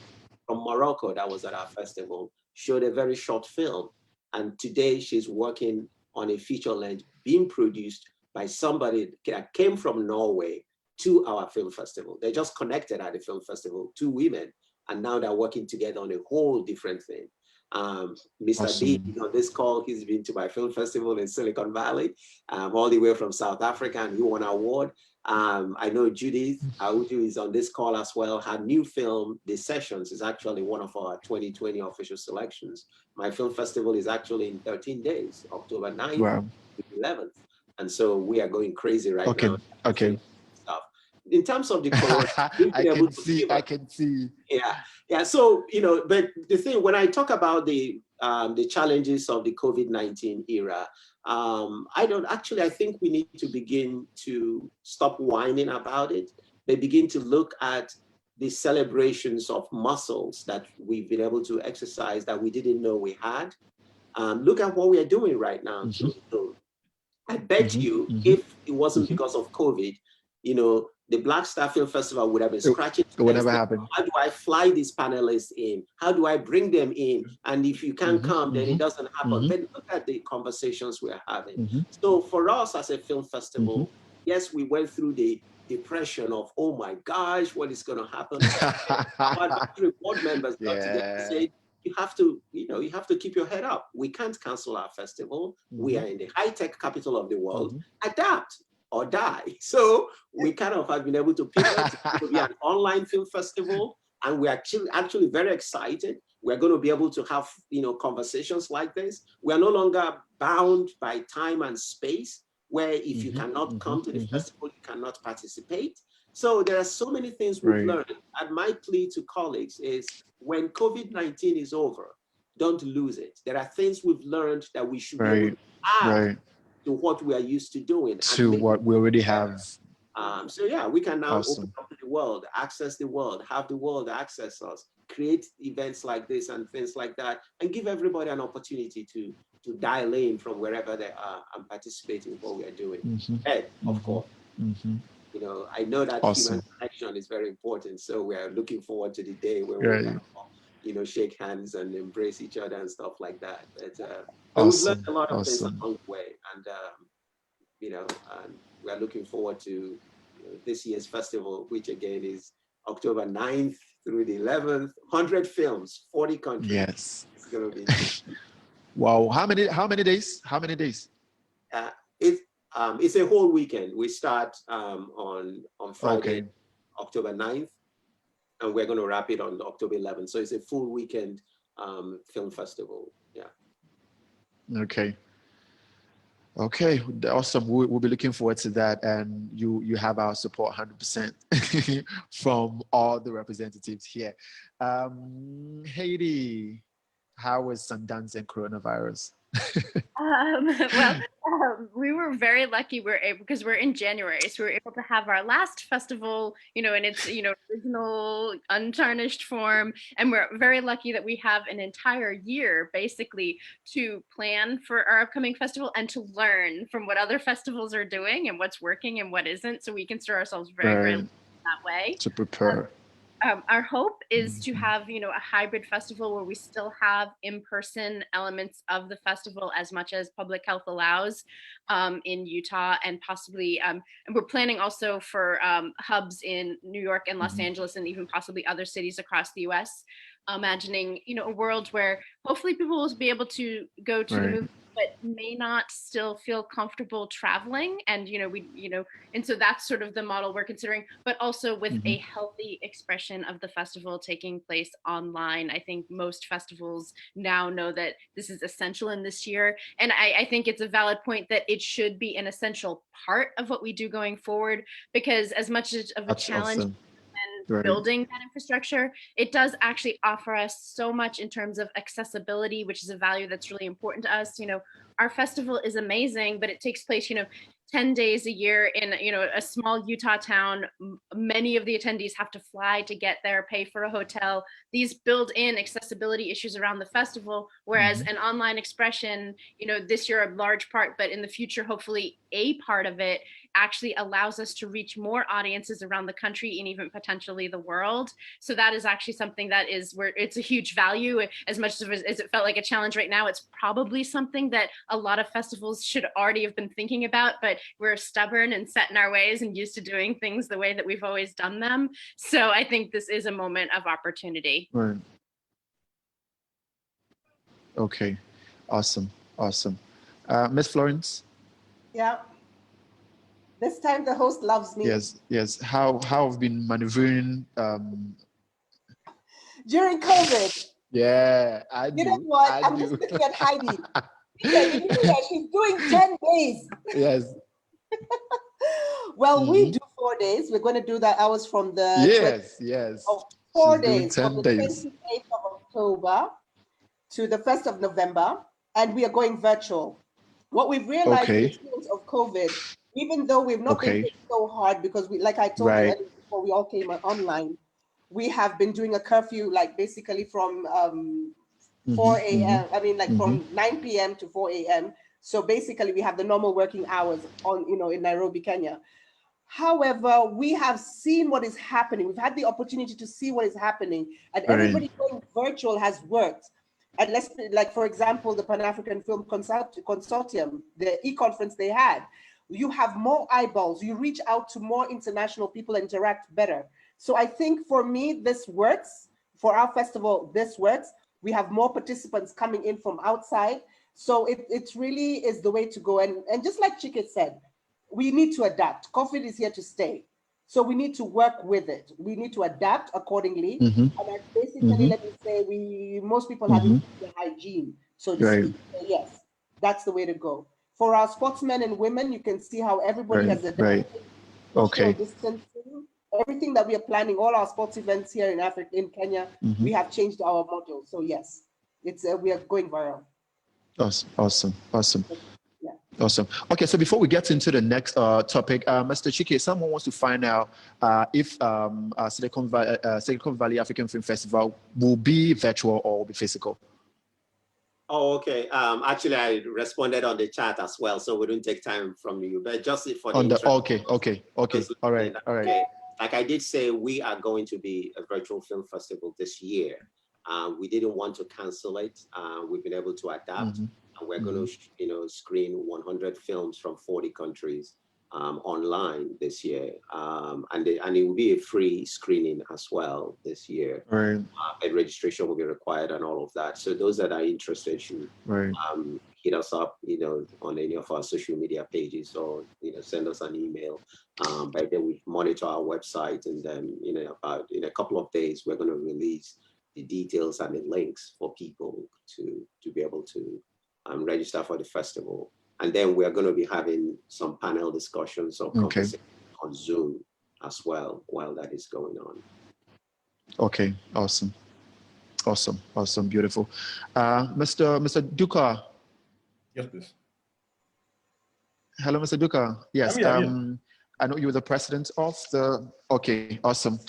Morocco that was at our festival, showed a very short film. And today she's working on a feature length being produced by somebody that came from Norway to our film festival. They just connected at the film festival, 2 women, and now they're working together on a whole different thing. Mr. D on this call, he's been to my film festival in Silicon Valley, all the way from South Africa, and he won an award. I know Judith Audu is on this call as well. Her new film, The Sessions, is actually one of our 2020 official selections. My film festival is actually in 13 days, October 9th to 11th. And so we are going crazy right now. In terms of the corona, I can see. Yeah. So, but the thing, when I talk about the challenges of the COVID-19 era, I think we need to begin to stop whining about it, but begin to look at the celebrations of muscles that we've been able to exercise that we didn't know we had. Look at what we are doing right now. So I bet you, if it wasn't because of COVID, the Black Star Film Festival would have been scratching. It would never happen. How do I fly these panelists in? How do I bring them in? And if you can't come, then it doesn't happen. But look at the conversations we're having. So for us as a film festival, yes, we went through the depression of, oh my gosh, what is going to happen? Our board members got together and said, you have to keep your head up. We can't cancel our festival. We are in the high-tech capital of the world. Adapt or die. So we kind of have been able to pivot to be an online film festival, and we're actually very excited. We're going to be able to have conversations like this. We are no longer bound by time and space, where if you cannot come to the festival, you cannot participate. So there are so many things we've learned. And my plea to colleagues is, when COVID-19 is over, don't lose it. There are things we've learned that we should be able to add to what we are used to doing. To what we already have. So yeah, we can now open up to the world, access the world, have the world access us, create events like this and things like that, and give everybody an opportunity to dial in from wherever they are and participate in what we are doing. And of course, I know that human connection is very important. So we are looking forward to the day where we can shake hands and embrace each other and stuff like that. But Awesome. we've learned a lot of things Awesome. along the way, and and we're looking forward to this year's festival, which again is October 9th through the 11th. 100 films, 40 countries. Yes. It's going to be. Wow. How many days? How many days? It's a whole weekend. We start on Friday, Okay. October 9th, and we're going to wrap it on October 11th. So it's a full weekend film festival. Yeah. Okay. Okay, awesome. We'll be looking forward to that, and you have our support 100% from all the representatives here. Haiti, how was Sundance and coronavirus? We were very lucky. Because we're in January, so we were able to have our last festival, in its, original untarnished form. And we're very lucky that we have an entire year basically to plan for our upcoming festival and to learn from what other festivals are doing and what's working and what isn't, so we can start ourselves very that way. To prepare. Our hope is to have, a hybrid festival where we still have in-person elements of the festival as much as public health allows in Utah, and possibly, and we're planning also for hubs in New York and Los Angeles, and even possibly other cities across the US. Imagining, a world where hopefully people will be able to go to the movie, but may not still feel comfortable traveling. And, and so that's sort of the model we're considering, but also with a healthy expression of the festival taking place online. I think most festivals now know that this is essential in this year. And I think it's a valid point that it should be an essential part of what we do going forward, because as much of a That's challenge awesome. and building that infrastructure, it does actually offer us so much in terms of accessibility, which is a value that's really important to us. Our festival is amazing, but it takes place, 10 days a year in, a small Utah town. Many of the attendees have to fly to get there, pay for a hotel. These build in accessibility issues around the festival, whereas an online expression, this year a large part, but in the future, hopefully a part of it actually allows us to reach more audiences around the country and even potentially the world. So that is actually something that is where it's a huge value. As much as it felt like a challenge right now, it's probably something that a lot of festivals should already have been thinking about, but we're stubborn and set in our ways and used to doing things the way that we've always done them. So I think this is a moment of opportunity. Right. Okay. Awesome. Miss Florence? Yeah. This time the host loves me. Yes. How have been maneuvering during COVID? Yeah, I do. You know what? I'm just looking at Heidi. She's doing 10 days. Yes. Well, we do 4 days. We're going to do that hours from the yes. 4 She's doing days 10 from the days. 28th of October to the 1st of November, and we are going virtual. What we've realized in terms of COVID, even though we've not been hit so hard, because we, like I told you earlier, before we all came online, we have been doing a curfew, like basically from 4 a.m. I mean, like from 9 p.m. to 4 a.m. So basically, we have the normal working hours on, in Nairobi, Kenya. However, we have seen what is happening. We've had the opportunity to see what is happening, and everybody going virtual has worked. And let's, like, for example, the Pan-African Film Consortium, the e-conference they had, you have more eyeballs, you reach out to more international people, interact better. So I think for me, this works. For our festival, this works. We have more participants coming in from outside. So it really is the way to go. And just like Chike said, we need to adapt. COVID is here to stay. So we need to work with it. We need to adapt accordingly. And basically, let me say, most people have the hygiene, so to speak. So yes, that's the way to go. For our sportsmen and women, you can see how everybody has adapted. Social distancing, everything that we are planning, all our sports events here in Africa, in Kenya, we have changed our model. So yes, it's we are going viral. Awesome. Awesome. Okay, so before we get into the next topic, Mr. Chike, someone wants to find out if Silicon Valley African Film Festival will be virtual or will be physical. Oh, okay. Actually, I responded on the chat as well, so we don't take time from you. But just for the okay. All right. Like I did say, we are going to be a virtual film festival this year. We didn't want to cancel it. We've been able to adapt, and we're going to, screen 100 films from 40 countries online this year, and it will be a free screening as well this year. Right. And registration will be required and all of that. So those that are interested should hit us up, on any of our social media pages, or send us an email. But then we monitor our website, and then in a couple of days we're going to release the details and the links for people to be able to register for the festival. And then we're going to be having some panel discussions or conversations on Zoom as well while that is going on. Okay, awesome, beautiful. Mr. Duka. Yes, please. Hello, Mr. Duka. Yes, I know you were the president of the. Okay, awesome.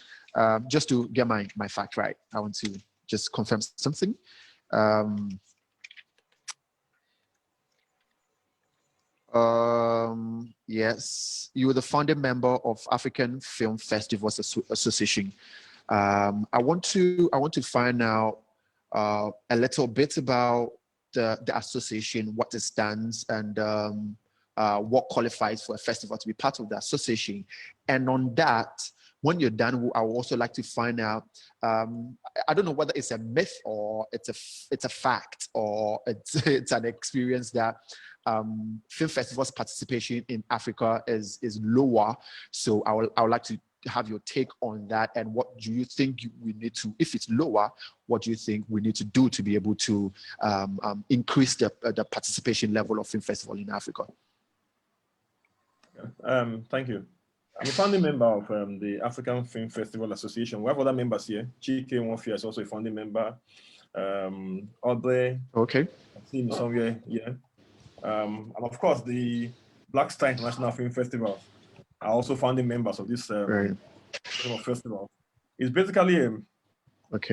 Just to get my fact right, I want to just confirm something. Yes, you were the founding member of African Film Festivals Association. I want to find out a little bit about the association, what it stands, and what qualifies for a festival to be part of the association. And on that, when you're done, I would also like to find out. I don't know whether it's a myth or it's a fact, or it's an experience that film festivals participation in Africa is lower. So I would like to have your take on that, and what do you think we need to, if it's lower, what do you think we need to do to be able to increase the participation level of film festival in Africa? Thank you. I'm a founding member of the African Film Festival Association. We have other members here. Chike Nwofia is also a founding member. Audrey, okay, I've seen somewhere here. And of course, the Black Star International Film Festival are also founding members of this festival. It's basically a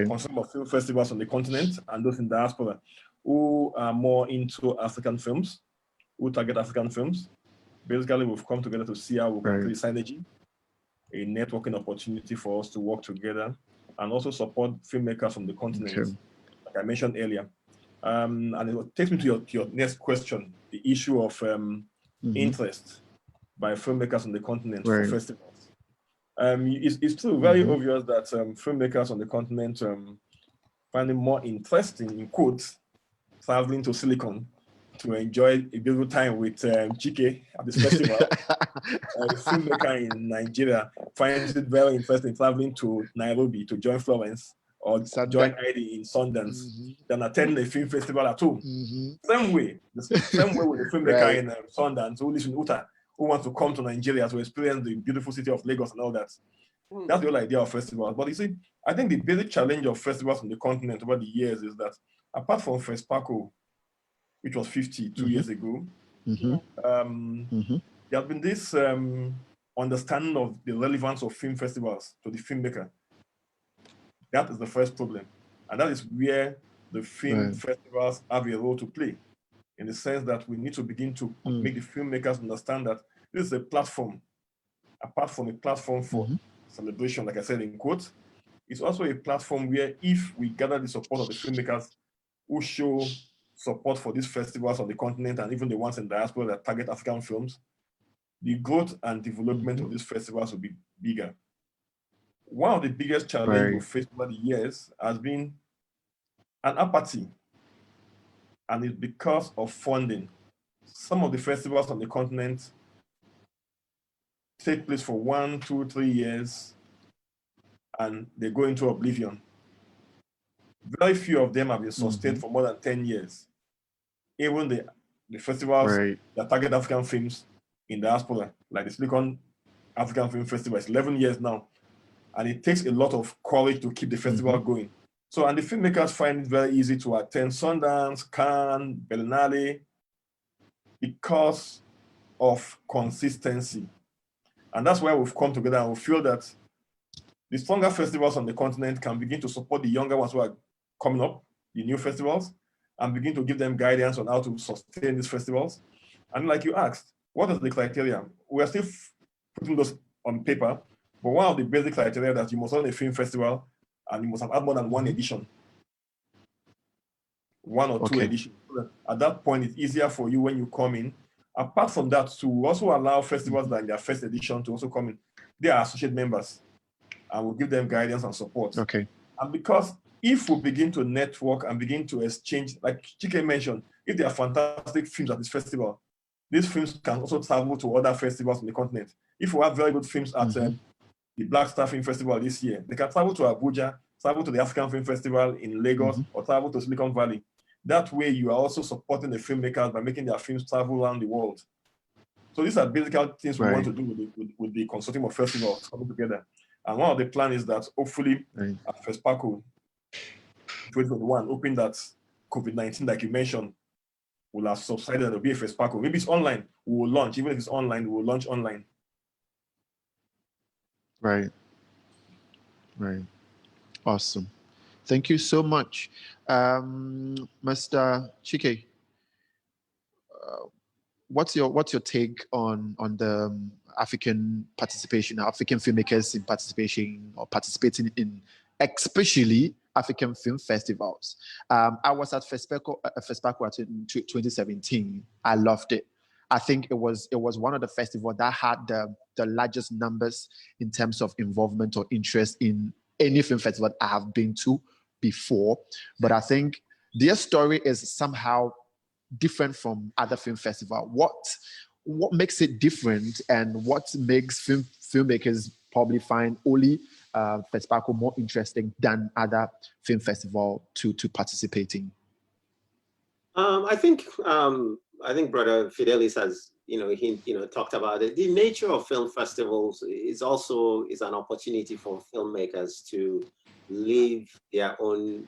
concept of film festivals on the continent and those in diaspora who are more into African films, who target African films. Basically, we've come together to see how we can create synergy, a networking opportunity for us to work together and also support filmmakers from the continent, like I mentioned earlier. And it takes me to your next question, the issue of interest by filmmakers on the continent for festivals. It's still very obvious that filmmakers on the continent find it more interesting, in quotes, traveling to Silicon to enjoy a beautiful time with Chike at this festival. A filmmaker in Nigeria finds it very interesting traveling to Nairobi to join Florence or join Heidi in Sundance than attending a film festival at home. Same way with the filmmaker in Sundance who lives in Utah, who wants to come to Nigeria to experience the beautiful city of Lagos and all that. That's the whole idea of festivals. But you see, I think the basic challenge of festivals on the continent over the years is that apart from FESPACO, which was 52 years ago, there has been this understanding of the relevance of film festivals to the filmmaker. That is the first problem. And that is where the film festivals have a role to play, in the sense that we need to begin to make the filmmakers understand that this is a platform. Apart from a platform for celebration, like I said in quotes, it's also a platform where if we gather the support of the filmmakers who show support for these festivals on the continent and even the ones in diaspora that target African films, the growth and development of these festivals will be bigger. One of the biggest challenges we've faced over the years has been an apathy, and it's because of funding. Some of the festivals on the continent take place for 1, 2, 3 years, and they go into oblivion. Very few of them have been sustained for more than 10 years. Even the festivals that target African films in diaspora, like the Silicon African Film Festival, is 11 years now. And it takes a lot of courage to keep the festival going. So, and the filmmakers find it very easy to attend Sundance, Cannes, Berlinale, because of consistency. And that's why we've come together and we feel that the stronger festivals on the continent can begin to support the younger ones who are coming up, the new festivals, and begin to give them guidance on how to sustain these festivals. And like you asked, what is the criteria? We are still putting those on paper, but one of the basic criteria that you must run a film festival and you must have had more than one edition. one or two Okay. editions. At that point, it's easier for you when you come in. Apart from that, to also allow festivals like their first edition to also come in, they are associate members, and we'll give them guidance and support. Okay. And because if we begin to network and begin to exchange, like Chike mentioned, if there are fantastic films at this festival, these films can also travel to other festivals on the continent. If we have very good films at the Black Star Film Festival this year, they can travel to Abuja, travel to the African Film Festival in Lagos, or travel to Silicon Valley. That way, you are also supporting the filmmakers by making their films travel around the world. So these are basically things we want to do with the consortium of festivals coming together. And one of the plans is that hopefully at FESPACO 2021, hoping that COVID-19, like you mentioned, will have subsided and there'll be a FESPACO. Maybe it's online, we will launch. Even if it's online, we will launch online. Right. Awesome. Thank you so much. Mr. Chike, what's your take on the African participation, African filmmakers in participating in especially African film festivals? I was at FESPACO in 2017. I loved it. I think it was one of the festivals that had the largest numbers in terms of involvement or interest in any film festival I have been to before. But I think their story is somehow different from other film festivals. What makes it different, and what makes filmmakers probably find only FESPACO more interesting than other film festival to participate in? I think Brother Fidelis has talked about it. The nature of film festivals is an opportunity for filmmakers to leave their own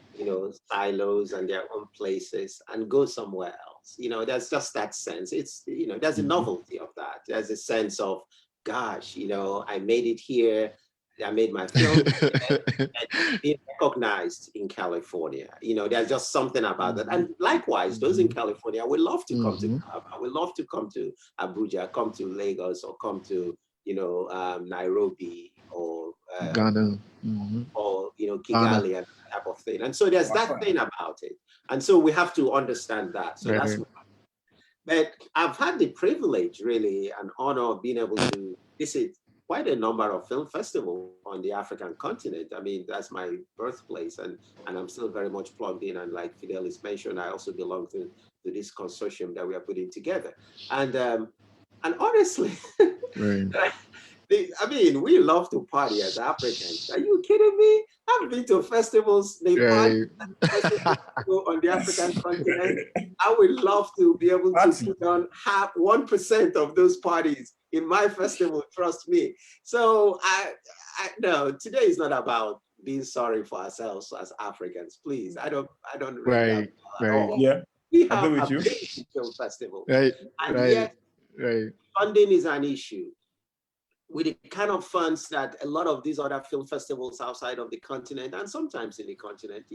silos and their own places and go somewhere else. There's just that sense. It's there's a novelty of that. There's a sense of, gosh, I made it here. I made my film and being recognized in California. There's just something about that. And likewise, those in California would love to come to Calabar, would love to come to Abuja, come to Lagos, or come to Nairobi, or Ghana, or Kigali, and that type of thing. And so there's that thing about it. And so we have to understand that. So that's. But I've had the privilege, really, and honor of being able to visit quite a number of film festivals on the African continent. I mean, that's my birthplace, and I'm still very much plugged in. And like Fidelis mentioned, I also belong to this consortium that we are putting together. And honestly, we love to party as Africans. Are you kidding me? I've been to festivals, they party on the African continent. I would love to be able to put on 1% of those parties in my festival, trust me. So no, today is not about being sorry for ourselves as Africans, please. I don't right. Yeah, we have a big film festival, and yet funding is an issue. With the kind of funds that a lot of these other film festivals outside of the continent, and sometimes in the continent,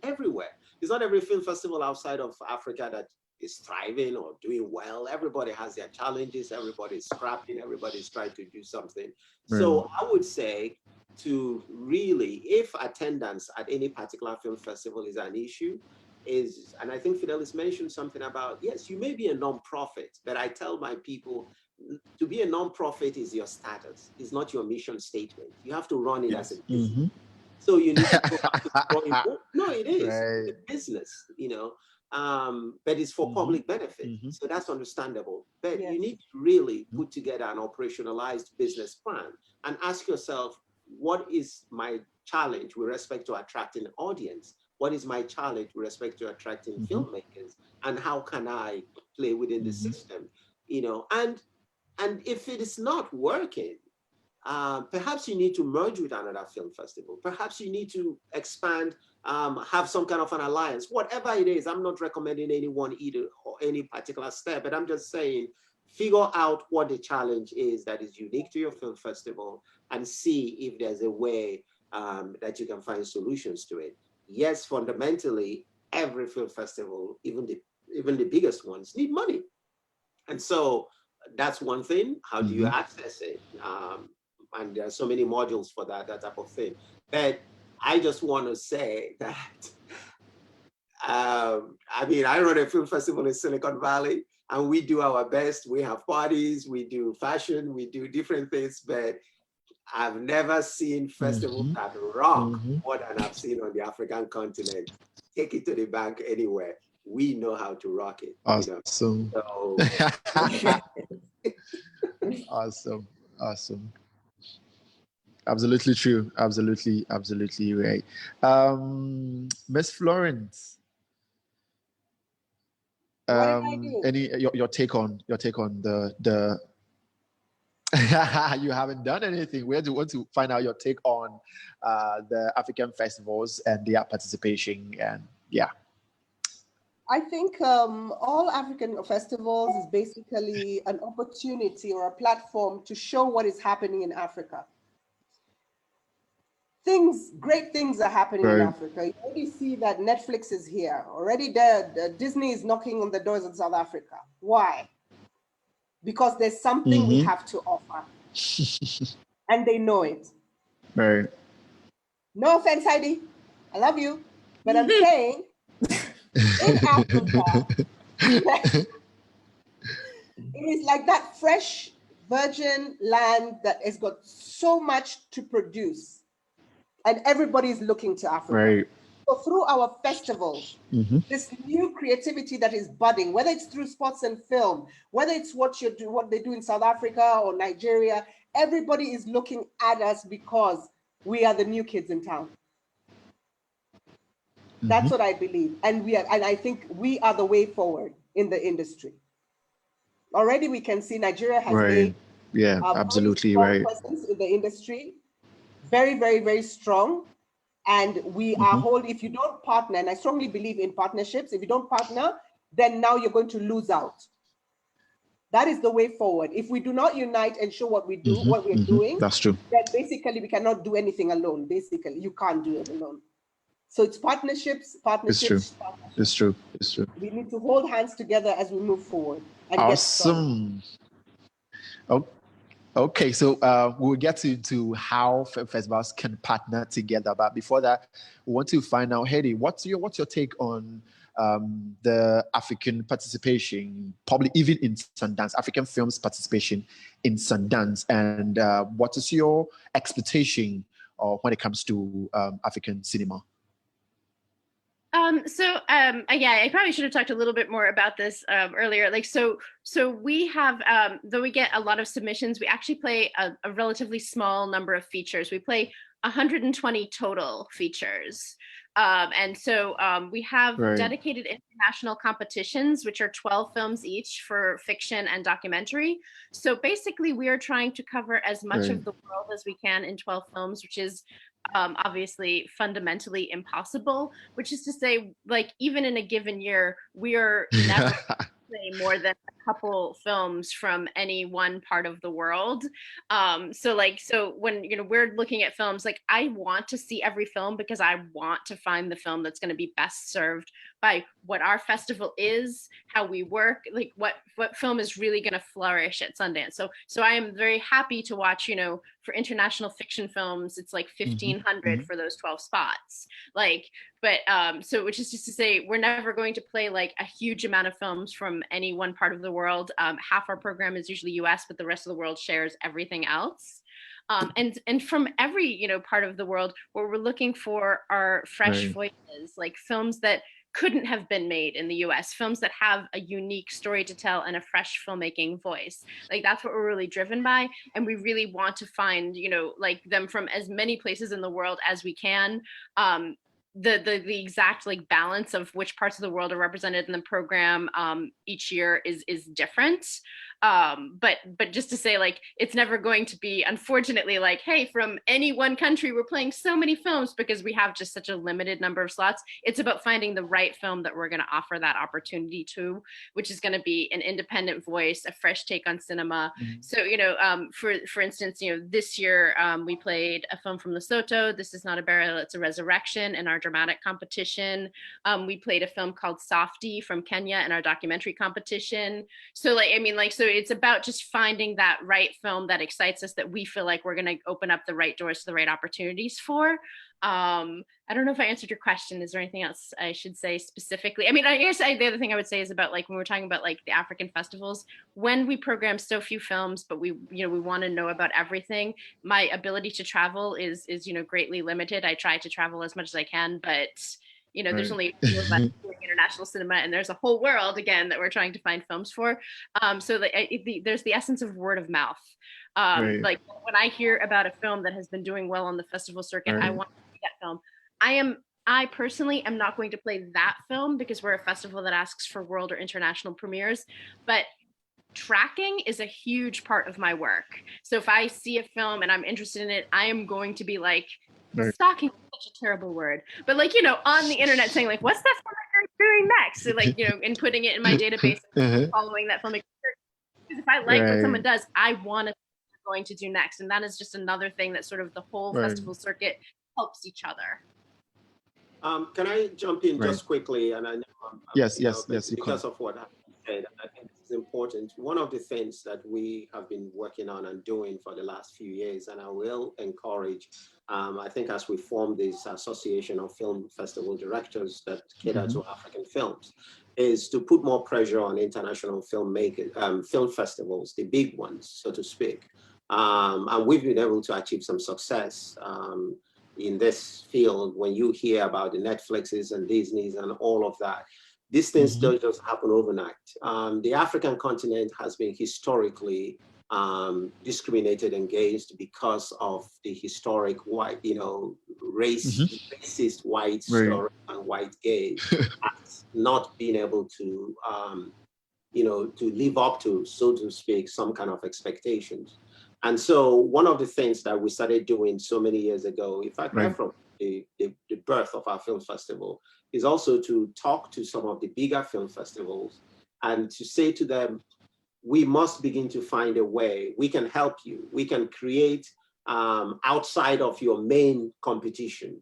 everywhere. It's not every film festival outside of Africa that is thriving or doing well. Everybody has their challenges. Everybody's scrapping. Everybody's trying to do something. So I would say, to really, if attendance at any particular film festival is an issue, and I think Fidelis mentioned something about, yes, you may be a non-profit, but I tell my people, to be a non-profit is your status. It's not your mission statement. You have to run it as a business. So you need to grow it. No, it is a business, but it's for public benefit. So that's understandable. But you need to really put together an operationalized business plan and ask yourself, what is my challenge with respect to attracting an audience? What is my challenge with respect to attracting filmmakers? And how can I play within the system? And if it is not working, perhaps you need to merge with another film festival. Perhaps you need to expand, have some kind of an alliance. Whatever it is, I'm not recommending anyone either or any particular step, but I'm just saying, figure out what the challenge is that is unique to your film festival and see if there's a way that you can find solutions to it. Yes, fundamentally, every film festival, even the biggest ones, need money. And so that's one thing. How do you access it? And there are so many modules for that type of thing. But I just want to say that I mean, I run a film festival in Silicon Valley, and we do our best. We have parties, we do fashion, we do different things, but I've never seen festivals that rock more than I've seen on the African continent. Take it to the bank anywhere. We know how to rock it. Awesome. So, Awesome. Absolutely true. Absolutely right. Miss Florence. Your take on the you haven't done anything. We want to find out your take on the African festivals and their participation, and yeah. I think all African festivals is basically an opportunity or a platform to show what is happening in Africa. Great things are happening in Africa. You already see that Netflix is here. Already Disney is knocking on the doors of South Africa. Why? Because there's something we have to offer. And they know it. Right. No offense, Heidi. I love you. But I'm saying, in Africa, it is like that fresh virgin land that has got so much to produce. And everybody is looking to Africa. Right. So through our festivals, this new creativity that is budding, whether it's through sports and film, whether it's what they do in South Africa or Nigeria, everybody is looking at us because we are the new kids in town. That's what I believe. And I think we are the way forward in the industry. Already we can see Nigeria has made absolutely right presence in the industry. Very, very, very strong. And we are if you don't partner, and I strongly believe in partnerships, if you don't partner, then now you're going to lose out. That is the way forward. If we do not unite and show what we do, what we're doing, that's true. Then basically we cannot do anything alone. Basically, you can't do it alone. So it's partnerships. It's true. We need to hold hands together as we move forward. And awesome. Okay, so we'll get into how festivals can partner together. But before that, we want to find out, Hedy, what's your take on the African participation, probably even in Sundance, African films participation in Sundance, and what is your expectation when it comes to African cinema? Yeah, I probably should have talked a little bit more about this earlier. So we have, though we get a lot of submissions, we actually play a relatively small number of features. We play 120 total features. And so we have dedicated international competitions, which are 12 films each for fiction and documentary. So basically we are trying to cover as much of the world as we can in 12 films, which is obviously fundamentally impossible, which is to say, like, even in a given year, we are never play more than a couple films from any one part of the world. So when we're looking at films, like, I want to see every film because I want to find the film that's going to be best served by what our festival is, how we work, like what film is really going to flourish at Sundance. So I am very happy to watch, for international fiction films, it's like 1,500 for those 12 spots. So which is just to say, we're never going to play like a huge amount of films from any one part of the world. Half our program is usually US, but the rest of the world shares everything else. And from every, part of the world, what we're looking for are fresh voices, like films that couldn't have been made in the US, films that have a unique story to tell and a fresh filmmaking voice. Like, that's what we're really driven by. And we really want to find, like, them from as many places in the world as we can. The exact like balance of which parts of the world are represented in the program each year is different. But just to say, like, it's never going to be, unfortunately, like, hey, from any one country, we're playing so many films because we have just such a limited number of slots. It's about finding the right film that we're going to offer that opportunity to, which is going to be an independent voice, a fresh take on cinema. So, for instance, this year we played a film from Lesotho, This Is Not a Burial, It's a Resurrection, in our dramatic competition. We played a film called Softy from Kenya in our documentary competition. So, so it's about just finding that right film that excites us, that we feel like we're going to open up the right doors to the right opportunities for. I don't know if I answered your question. Is there anything else I should say specifically? I mean, I guess the other thing I would say is about, like, when we're talking about like the African festivals, when we program so few films, but we want to know about everything, my ability to travel is greatly limited. I try to travel as much as I can, but there's only a few of us doing international cinema, and there's a whole world again that we're trying to find films for. So there's the essence of word of mouth. Like when I hear about a film that has been doing well on the festival circuit, I want to see that film. I personally am not going to play that film because we're a festival that asks for world or international premieres, but tracking is a huge part of my work. So if I see a film and I'm interested in it, I am going to be like, stalking is such a terrible word, but like, on the internet saying like, what's that film doing next? So like, and putting it in my database and following that film. Because if I like what someone does, I want to see what they're going to do next. And that is just another thing that sort of the whole festival circuit helps each other. Can I jump in just quickly? And I know, yes, because of what happened, and I think this is important. One of the things that we have been working on and doing for the last few years, and I will encourage, I think as we form this association of film festival directors that cater to African films, is to put more pressure on international film festivals, the big ones, so to speak. And we've been able to achieve some success in this field. When you hear about the Netflixes and Disneys and all of that, these things don't just happen overnight. The African continent has been historically discriminated against because of the historic white, racist white story and white gaze has not been able to, to live up to, so to speak, some kind of expectations. And so one of the things that we started doing so many years ago, in fact, right from the birth of our film festival, is also to talk to some of the bigger film festivals and to say to them, we must begin to find a way. We can help you. We can create outside of your main competition,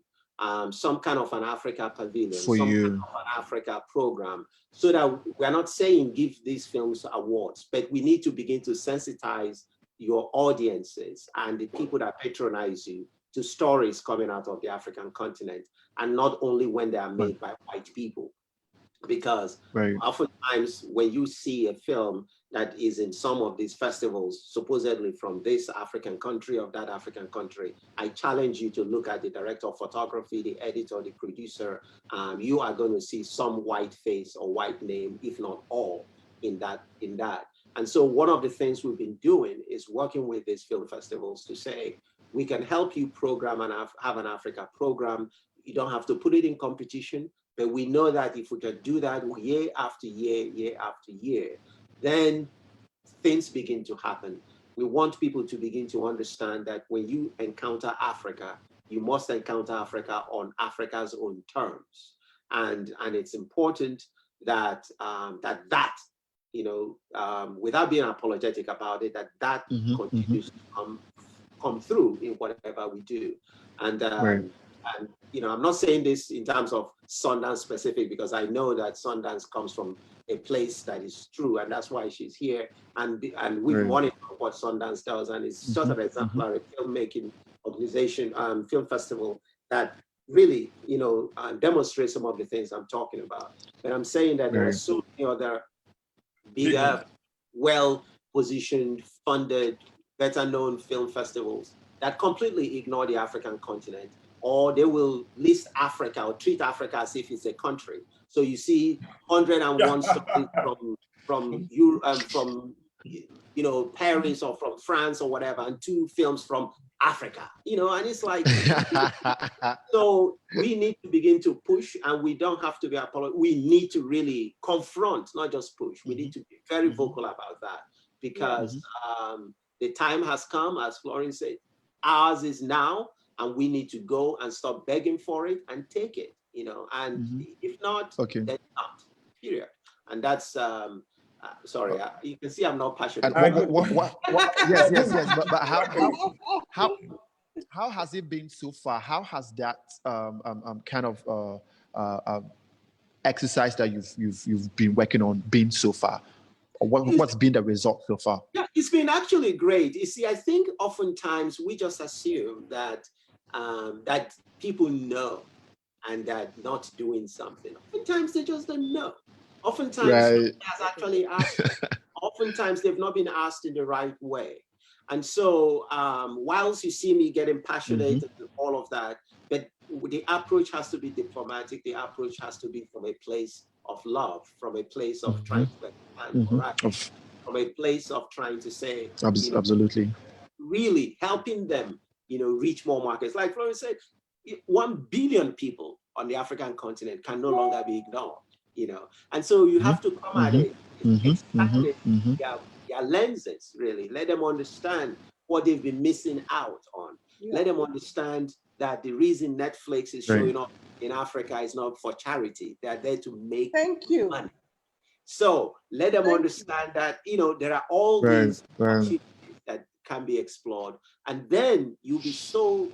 some kind of an Africa pavilion, kind of an Africa program, so that we're not saying give these films awards, but we need to begin to sensitize your audiences and the people that patronize you to stories coming out of the African continent, and not only when they are made by white people. Because oftentimes when you see a film that is in some of these festivals, supposedly from this African country or that African country, I challenge you to look at the director of photography, the editor, the producer. You are going to see some white face or white name, if not all, in that. And so one of the things we've been doing is working with these film festivals to say, we can help you program and have an Africa program. You don't have to put it in competition, but we know that if we can do that year after year, year after year, then things begin to happen. We want people to begin to understand that when you encounter Africa, you must encounter Africa on Africa's own terms. And it's important that without being apologetic about it, that continues to come through in whatever we do. And I'm not saying this in terms of Sundance specific, because I know that Sundance comes from a place that is true, and that's why she's here. And we've monitored what Sundance does, and it's just an exemplary filmmaking organization, film festival that really, demonstrates some of the things I'm talking about. But I'm saying that there are so many other bigger, well-positioned, funded, better-known film festivals that completely ignore the African continent, or they will list Africa or treat Africa as if it's a country. So you see 101 stories from Europe, from Paris or from France or whatever, and 2 films from Africa, and it's like, so we need to begin to push, and we don't have to be apologetic. We need to really confront, not just push. We need to be very vocal about that, because the time has come, as Florence said, ours is now, and we need to go and stop begging for it and take it, and if not, then not, period. And that's, sorry, you can see I'm not passionate. Yes, but how has it been so far? How has that kind of exercise that you've been working on been so far? What's been the result so far? Yeah, it's been actually great. You see, I think oftentimes we just assume that that people know and that not doing something. Oftentimes they just don't know. Oftentimes Right. has actually asked. Oftentimes they've not been asked in the right way. And so whilst you see me getting passionate and all of that, but the approach has to be diplomatic. The approach has to be from a place of love, from a place of trying to from a place of trying to say, absolutely, really helping them, reach more markets. Like Florence said, 1 billion people on the African continent can no longer be ignored, and so you have to come at it, expand it, their lenses, really. Let them understand what they've been missing out on. Yeah. Let them understand that the reason Netflix is showing up in Africa is not for charity. They're there to make money. So let them understand that, there are all these opportunities that can be explored. And then you'll be so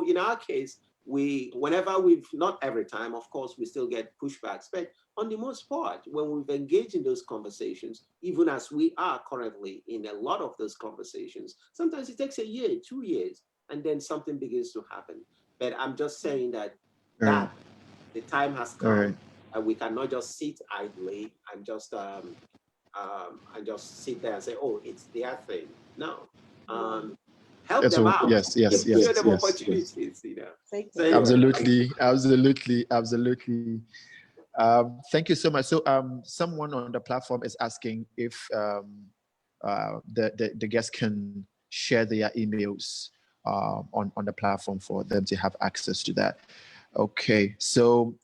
in our case, whenever not every time, of course, we still get pushbacks, but on the most part, when we've engaged in those conversations, even as we are currently in a lot of those conversations, sometimes it takes a year, 2 years, and then something begins to happen. But I'm just saying that the time has come, and we cannot just sit idly and just sit there and say, "Oh, it's their thing." No, help them out. Yes. Them opportunities. Absolutely. Thank you so much. So, someone on the platform is asking if the guests can share their emails on the platform for them to have access to that. Okay, so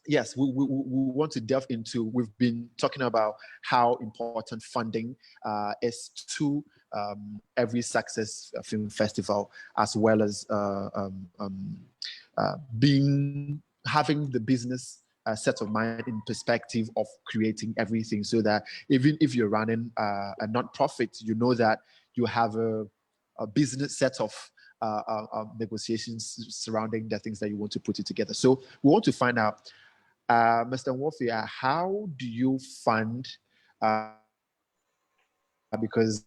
yes, we want to delve into. We've been talking about how important funding is to every success film festival, as well as having the business set of mind in perspective of creating everything, so that even if you're running a non-profit, you know that you have a business set of negotiations surrounding the things that you want to put it together. So we want to find out, Mr. Nwofia, how do you fund? Because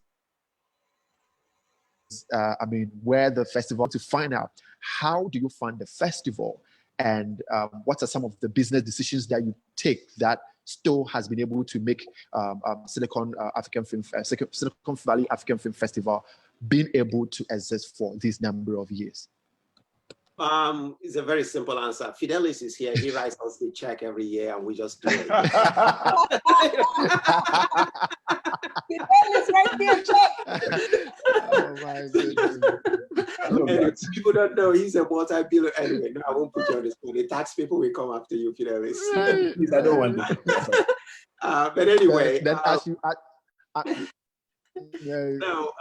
where the festival, to find out how do you fund the festival, and what are some of the business decisions that you take that still has been able to make Silicon Valley African Film Festival being able to exist for this number of years? It's a very simple answer. Fidelis is here. He writes us the check every year, and we just do it. Fidelis, write me a check. Oh my goodness. People don't know he's a multi-billionaire. Anyway, no, I won't put you on the spot. The tax people will come after you, Fidelis. Please, I don't want that. But anyway, no,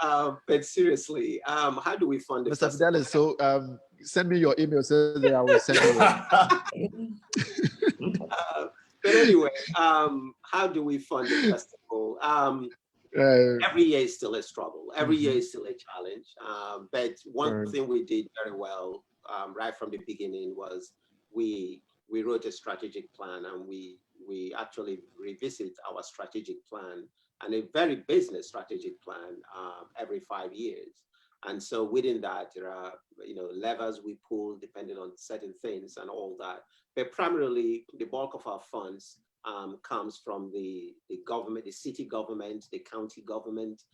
but seriously, how do we fund it? Mr. Fidelis, so send me your email so that I will send you. But anyway, how do we fund the festival? Every year is still a struggle. Every year is still a challenge. But one thing we did very well right from the beginning was we wrote a strategic plan, and we actually revisit our strategic plan, and a very business strategic plan every 5 years. And so within that, there are levers we pull depending on certain things and all that. But primarily, the bulk of our funds comes from the government, the city government, the county government,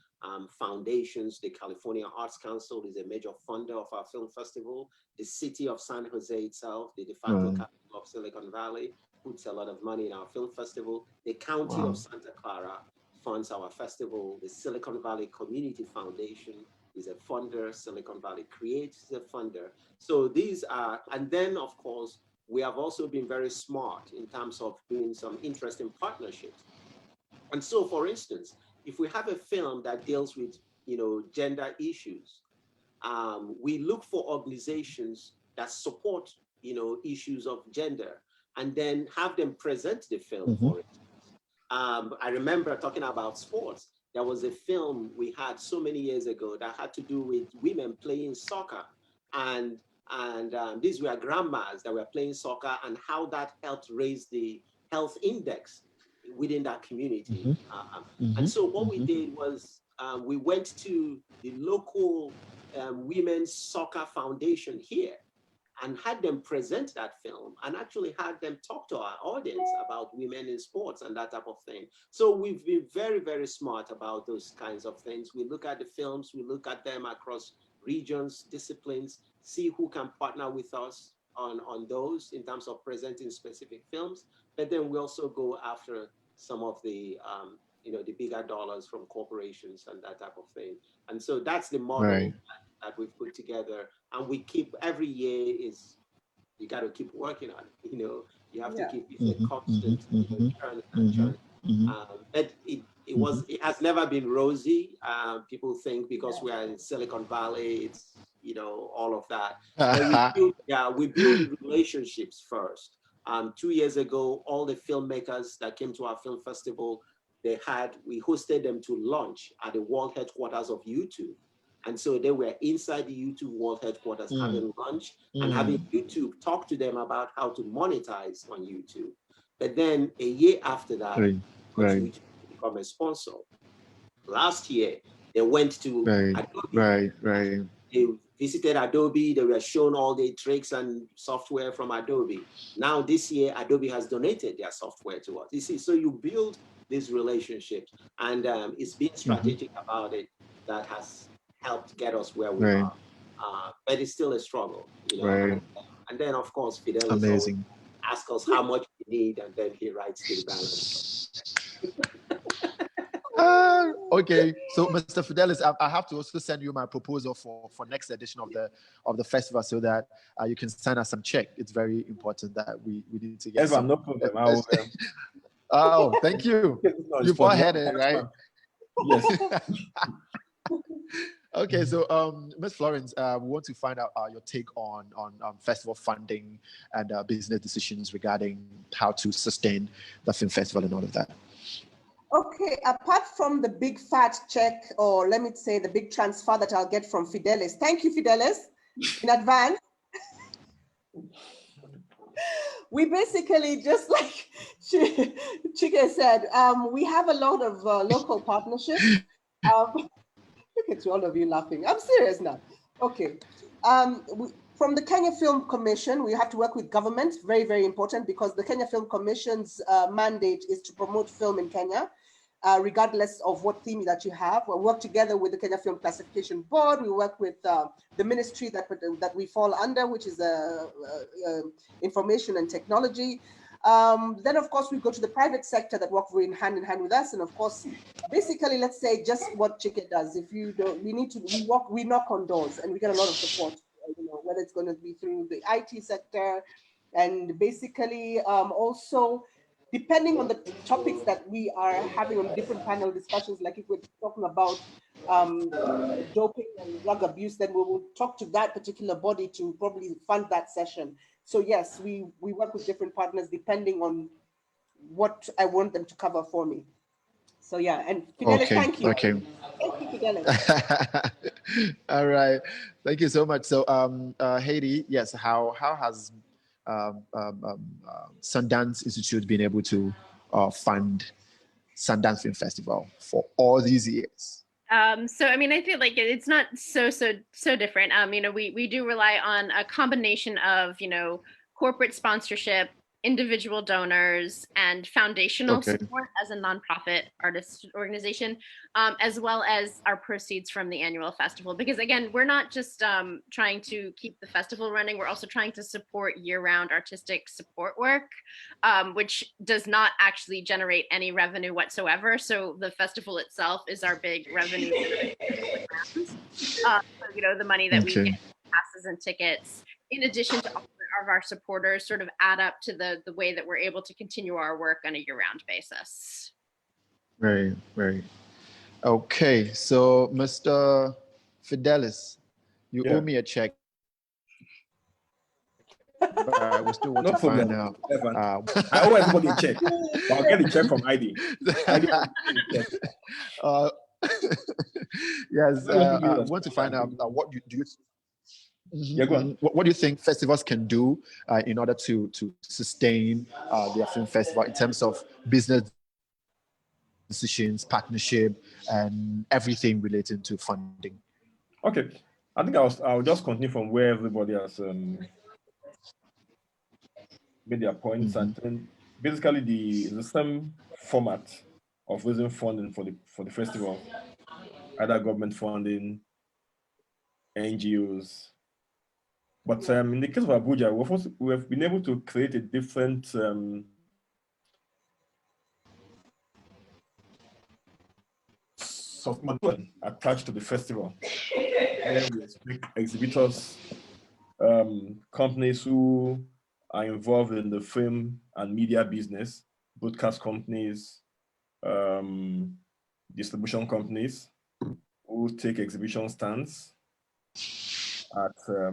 foundations. The California Arts Council is a major funder of our film festival. The city of San Jose itself, the de facto capital of Silicon Valley, puts a lot of money in our film festival. The county of Santa Clara funds our festival. The Silicon Valley Community Foundation is a funder. Silicon Valley Creates is a funder. So these are, and then of course, we have also been very smart in terms of doing some interesting partnerships. And so, for instance, if we have a film that deals with, gender issues, we look for organizations that support, issues of gender, and then have them present the film for it. I remember talking about sports. There was a film we had so many years ago that had to do with women playing soccer, and these were grandmas that were playing soccer, and how that helped raise the health index within that community. And so what we did was we went to the local Women's Soccer Foundation here and had them present that film and actually had them talk to our audience about women in sports and that type of thing. So we've been very, very smart about those kinds of things. We look at the films, we look at them across regions, disciplines, see who can partner with us on those in terms of presenting specific films. But then we also go after some of the, the bigger dollars from corporations and that type of thing. And so that's the model that we've put together. And we keep, every year is, you got to keep working on it. You have to keep it constant, churn and churn. But it has never been rosy. People think because we are in Silicon Valley, it's, all of that. We build relationships first. 2 years ago, all the filmmakers that came to our film festival, we hosted them to lunch at the world headquarters of YouTube. And so they were inside the YouTube world headquarters having lunch and having YouTube talk to them about how to monetize on YouTube. But then a year after that, YouTube become a sponsor. Last year, they went to Adobe. They visited Adobe. They were shown all the tricks and software from Adobe. Now this year, Adobe has donated their software to us. You see, so you build these relationships, and it's being strategic about it that has helped get us where we are. But it's still a struggle, And then, of course, Fidelis asks us how much we need, and then he writes the balance. Okay, so Mr. Fidelis, I have to also send you my proposal for next edition of the festival, so that you can send us some check. It's very important that we need to get. No problem. Oh, thank you. You bald-headed, right? Yes. Okay, so Ms. Florence, we want to find out your take on festival funding and business decisions regarding how to sustain the film festival and all of that. Okay, apart from the big fat check, or let me say the big transfer that I'll get from Fidelis. Thank you, Fidelis, in advance. We basically, just like Chike said, we have a lot of local partnerships. Look at all of you laughing. I'm serious now. Okay. From the Kenya Film Commission, we have to work with government. Very, very important, because the Kenya Film Commission's mandate is to promote film in Kenya, regardless of what theme that you have. We work together with the Kenya Film Classification Board. We work with the ministry that we fall under, which is Information and Technology. Then, of course, we go to the private sector that work very hand in hand with us. And of course, basically, let's say just what Chike does. If you don't, we knock on doors, and we get a lot of support, whether it's going to be through the IT sector, and basically also depending on the topics that we are having on different panel discussions, like if we're talking about doping and drug abuse, then we will talk to that particular body to probably fund that session. So yes, we work with different partners depending on what I want them to cover for me. So yeah, and Fidelis, thank you. Okay. Thank you, Fidelis. All right, thank you so much. So Haiti, yes, how has Sundance Institute been able to fund Sundance Film Festival for all these years? So, I mean, I feel like it's not so different. We do rely on a combination of, corporate sponsorship, individual donors, and foundational support as a nonprofit artist organization, as well as our proceeds from the annual festival. Because again, we're not just trying to keep the festival running, we're also trying to support year-round artistic support work, which does not actually generate any revenue whatsoever. So the festival itself is our big revenue. The money that we get passes and tickets, in addition to all of our supporters, sort of add up to the way that we're able to continue our work on a year-round basis. Very. Okay, so Mr. Fidelis, you owe me a check. We still want to find out. I owe everybody a check. I'll get a check from ID. Yes, I want to find out what do you. What do you think festivals can do in order to sustain their film festival in terms of business decisions, partnership, and everything relating to funding. Okay, I think I'll just continue from where everybody has made their points, and then basically the same format of raising funding for the festival, either government funding, NGOs. But in the case of Abuja, we have been able to create a different software attached to the festival. Where we expect exhibitors, companies who are involved in the film and media business, broadcast companies, distribution companies, who take exhibition stands at a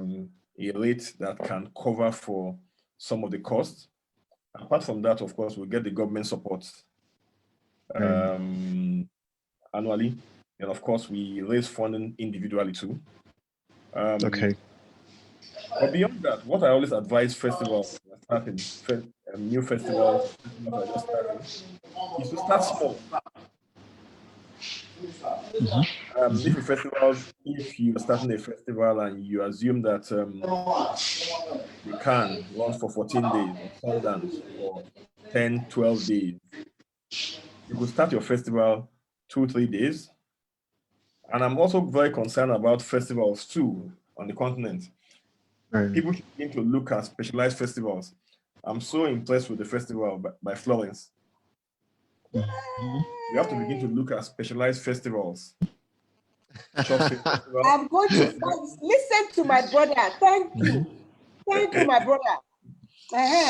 rate that can cover for some of the costs. Apart from that, of course, we get the government support annually. And of course, we raise funding individually too. Okay. But beyond that, what I always advise festivals starting, new festivals are just starting, is to start small. If you're starting a festival and you assume that you can run for 14 days or Sundance for 10, 12 days, you could start your festival 2-3 days. And I'm also very concerned about festivals too on the continent. People should begin to look at specialized festivals. I'm so impressed with the festival by Florence. We have to begin to look at specialized festivals. I'm going to listen to my brother. Thank you. Thank you, my brother.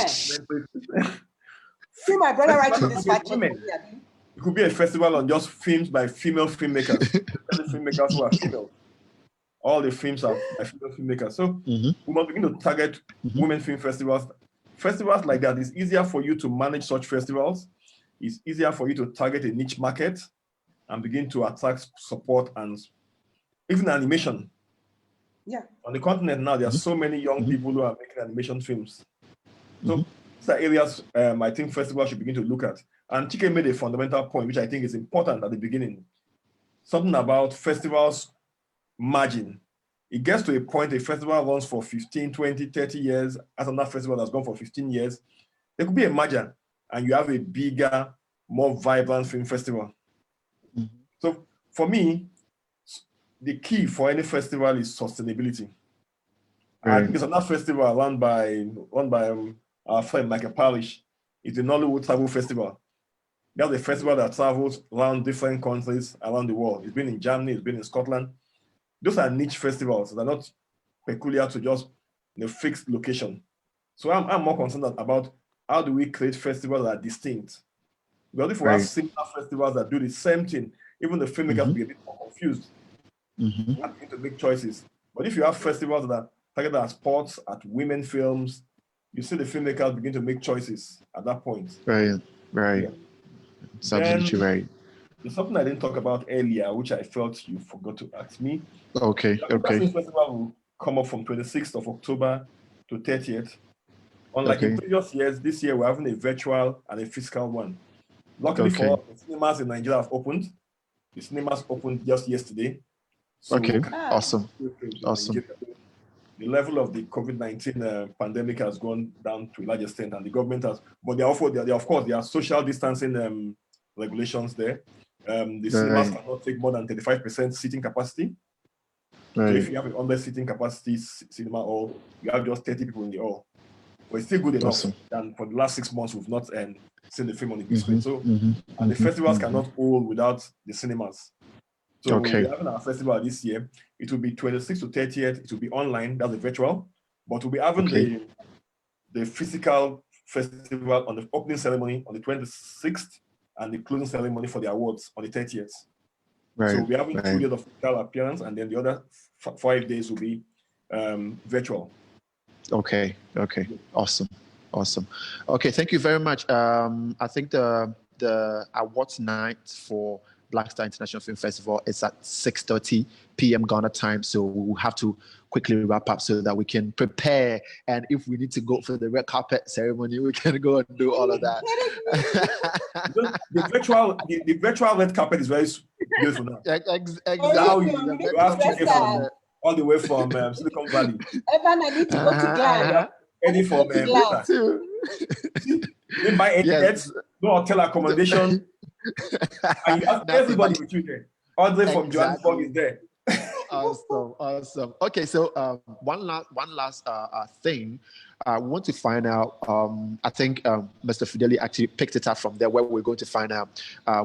See my brother writing this machine. It could be a festival on just films by female filmmakers. The filmmakers who are female. All the films are by female filmmakers. So we must begin to target women film festivals. Festivals like that, it's easier for you to manage such festivals. It's easier for you to target a niche market and begin to attract support and even animation. Yeah. On the continent now, there are so many young people who are making animation films. So these are areas I think festivals should begin to look at. And Chike made a fundamental point, which I think is important at the beginning. Something about festivals margin. It gets to a point a festival runs for 15, 20, 30 years. As another festival that's gone for 15 years, there could be a merger and you have a bigger, more vibrant film festival. So for me, the key for any festival is sustainability. I think there's another festival run by our friend Michael Parrish. It's the Nollywood Travel Festival. That's a festival that travels around different countries around the world. It's been in Germany, it's been in Scotland. Those are niche festivals. They're not peculiar to just fixed location. So I'm more concerned about how do we create festivals that are distinct. Because if we have similar festivals that do the same thing, even the filmmakers will be a bit more confused. We have to make choices. But if you have festivals that are targeted at sports, at women films, you see the filmmakers begin to make choices at that point. Right. Yeah. It's absolutely right. There's something I didn't talk about earlier, which I felt you forgot to ask me. Okay. The festival will come up from 26th of October to 30th. Unlike in previous years, this year we're having a virtual and a physical one. Luckily for us, the cinemas in Nigeria have opened. The cinemas opened just yesterday. So awesome. The level of the COVID-19 pandemic has gone down to a large extent, and the government has, but there are social distancing regulations there. The cinemas cannot take more than 35% seating capacity. So if you have an under seating capacity cinema hall, you have just 30 people in the hall. But it's still good enough. And for the last 6 months, we've not seen the film on the big screen. So, and the festivals cannot hold without the cinemas. So we're having our festival this year. It will be 26th to 30th. It will be online. That's the virtual. But we'll be having the physical festival on the opening ceremony on the 26th and the closing ceremony for the awards on the 30th. So we'll be having 2 days of physical appearance, and then the other 5 days will be virtual. Okay. Awesome. Okay, thank you very much. I think the awards night for Black Star International Film Festival. It's at 6:30 p.m. Ghana time, so we will have to quickly wrap up so that we can prepare. And if we need to go for the red carpet ceremony, we can go and do all of that. the virtual red carpet is very beautiful now. Exactly. Now you have to get all the way from Silicon Valley. Evan, I need to go to Ghana. Any from we buy any no hotel accommodation, and you have everybody with you there. All the way from Johannesburg is there. Awesome. Okay, so one last thing. I want to find out. I think Mr. Fideli actually picked it up from there, where we're going to find out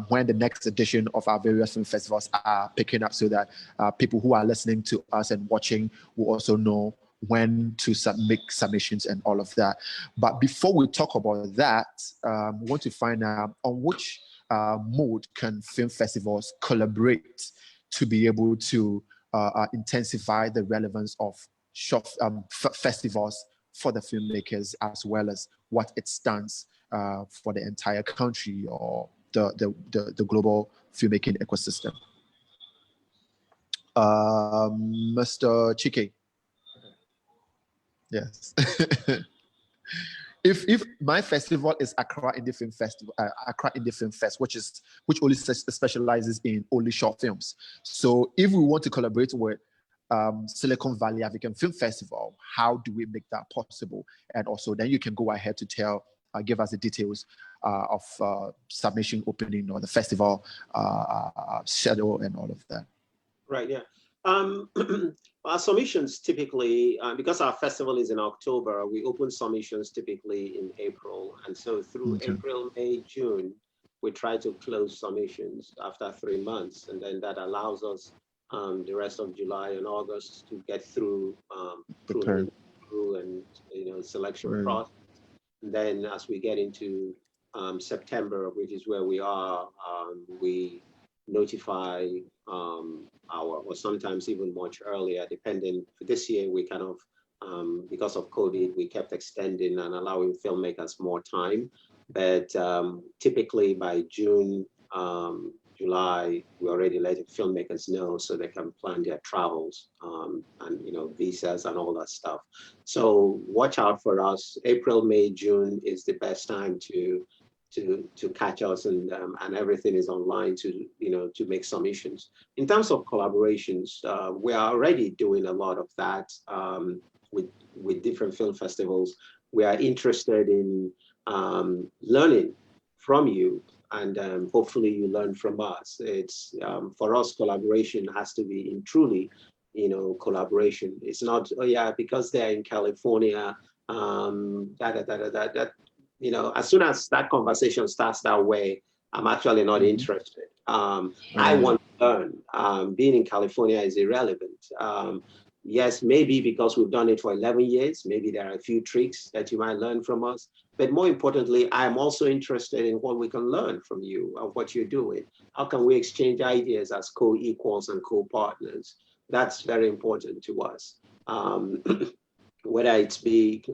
when the next edition of our various film festivals are picking up, so that people who are listening to us and watching will also know when to make submissions and all of that. But before we talk about that, we want to find out on which mode can film festivals collaborate to be able to intensify the relevance of festivals for the filmmakers, as well as what it stands for the entire country or the global filmmaking ecosystem. Mr. Chike. Yes. If my festival is Accra Indie Film Festival, Accra Indie Film Fest, which only specializes in only short films. So if we want to collaborate with Silicon Valley African Film Festival, how do we make that possible? And also, then you can go ahead to give us the details of submission opening or the festival schedule and all of that. Right. Yeah. Our submissions typically, because our festival is in October, we open submissions typically in April. And so through April, May, June, we try to close submissions after 3 months. And then that allows us the rest of July and August to get through and selection process. And then as we get into September, which is where we are, we notify or sometimes even much earlier, depending. For this year, we kind of, because of COVID, we kept extending and allowing filmmakers more time. But typically by June, July, we already letting filmmakers know so they can plan their travels and visas and all that stuff. So watch out for us. April, May, June is the best time to catch us, and everything is online to make submissions. In terms of collaborations, we are already doing a lot of that with different film festivals. We are interested in learning from you, and hopefully you learn from us. It's for us, collaboration has to be in truly collaboration. It's not, oh yeah, because they're in California, as soon as that conversation starts that way, I'm actually not interested. I want to learn. Being in California is irrelevant. Yes, maybe because we've done it for 11 years, maybe there are a few tricks that you might learn from us. But more importantly, I'm also interested in what we can learn from you and what you're doing. How can we exchange ideas as co-equals and co-partners? That's very important to us. Whether it's be,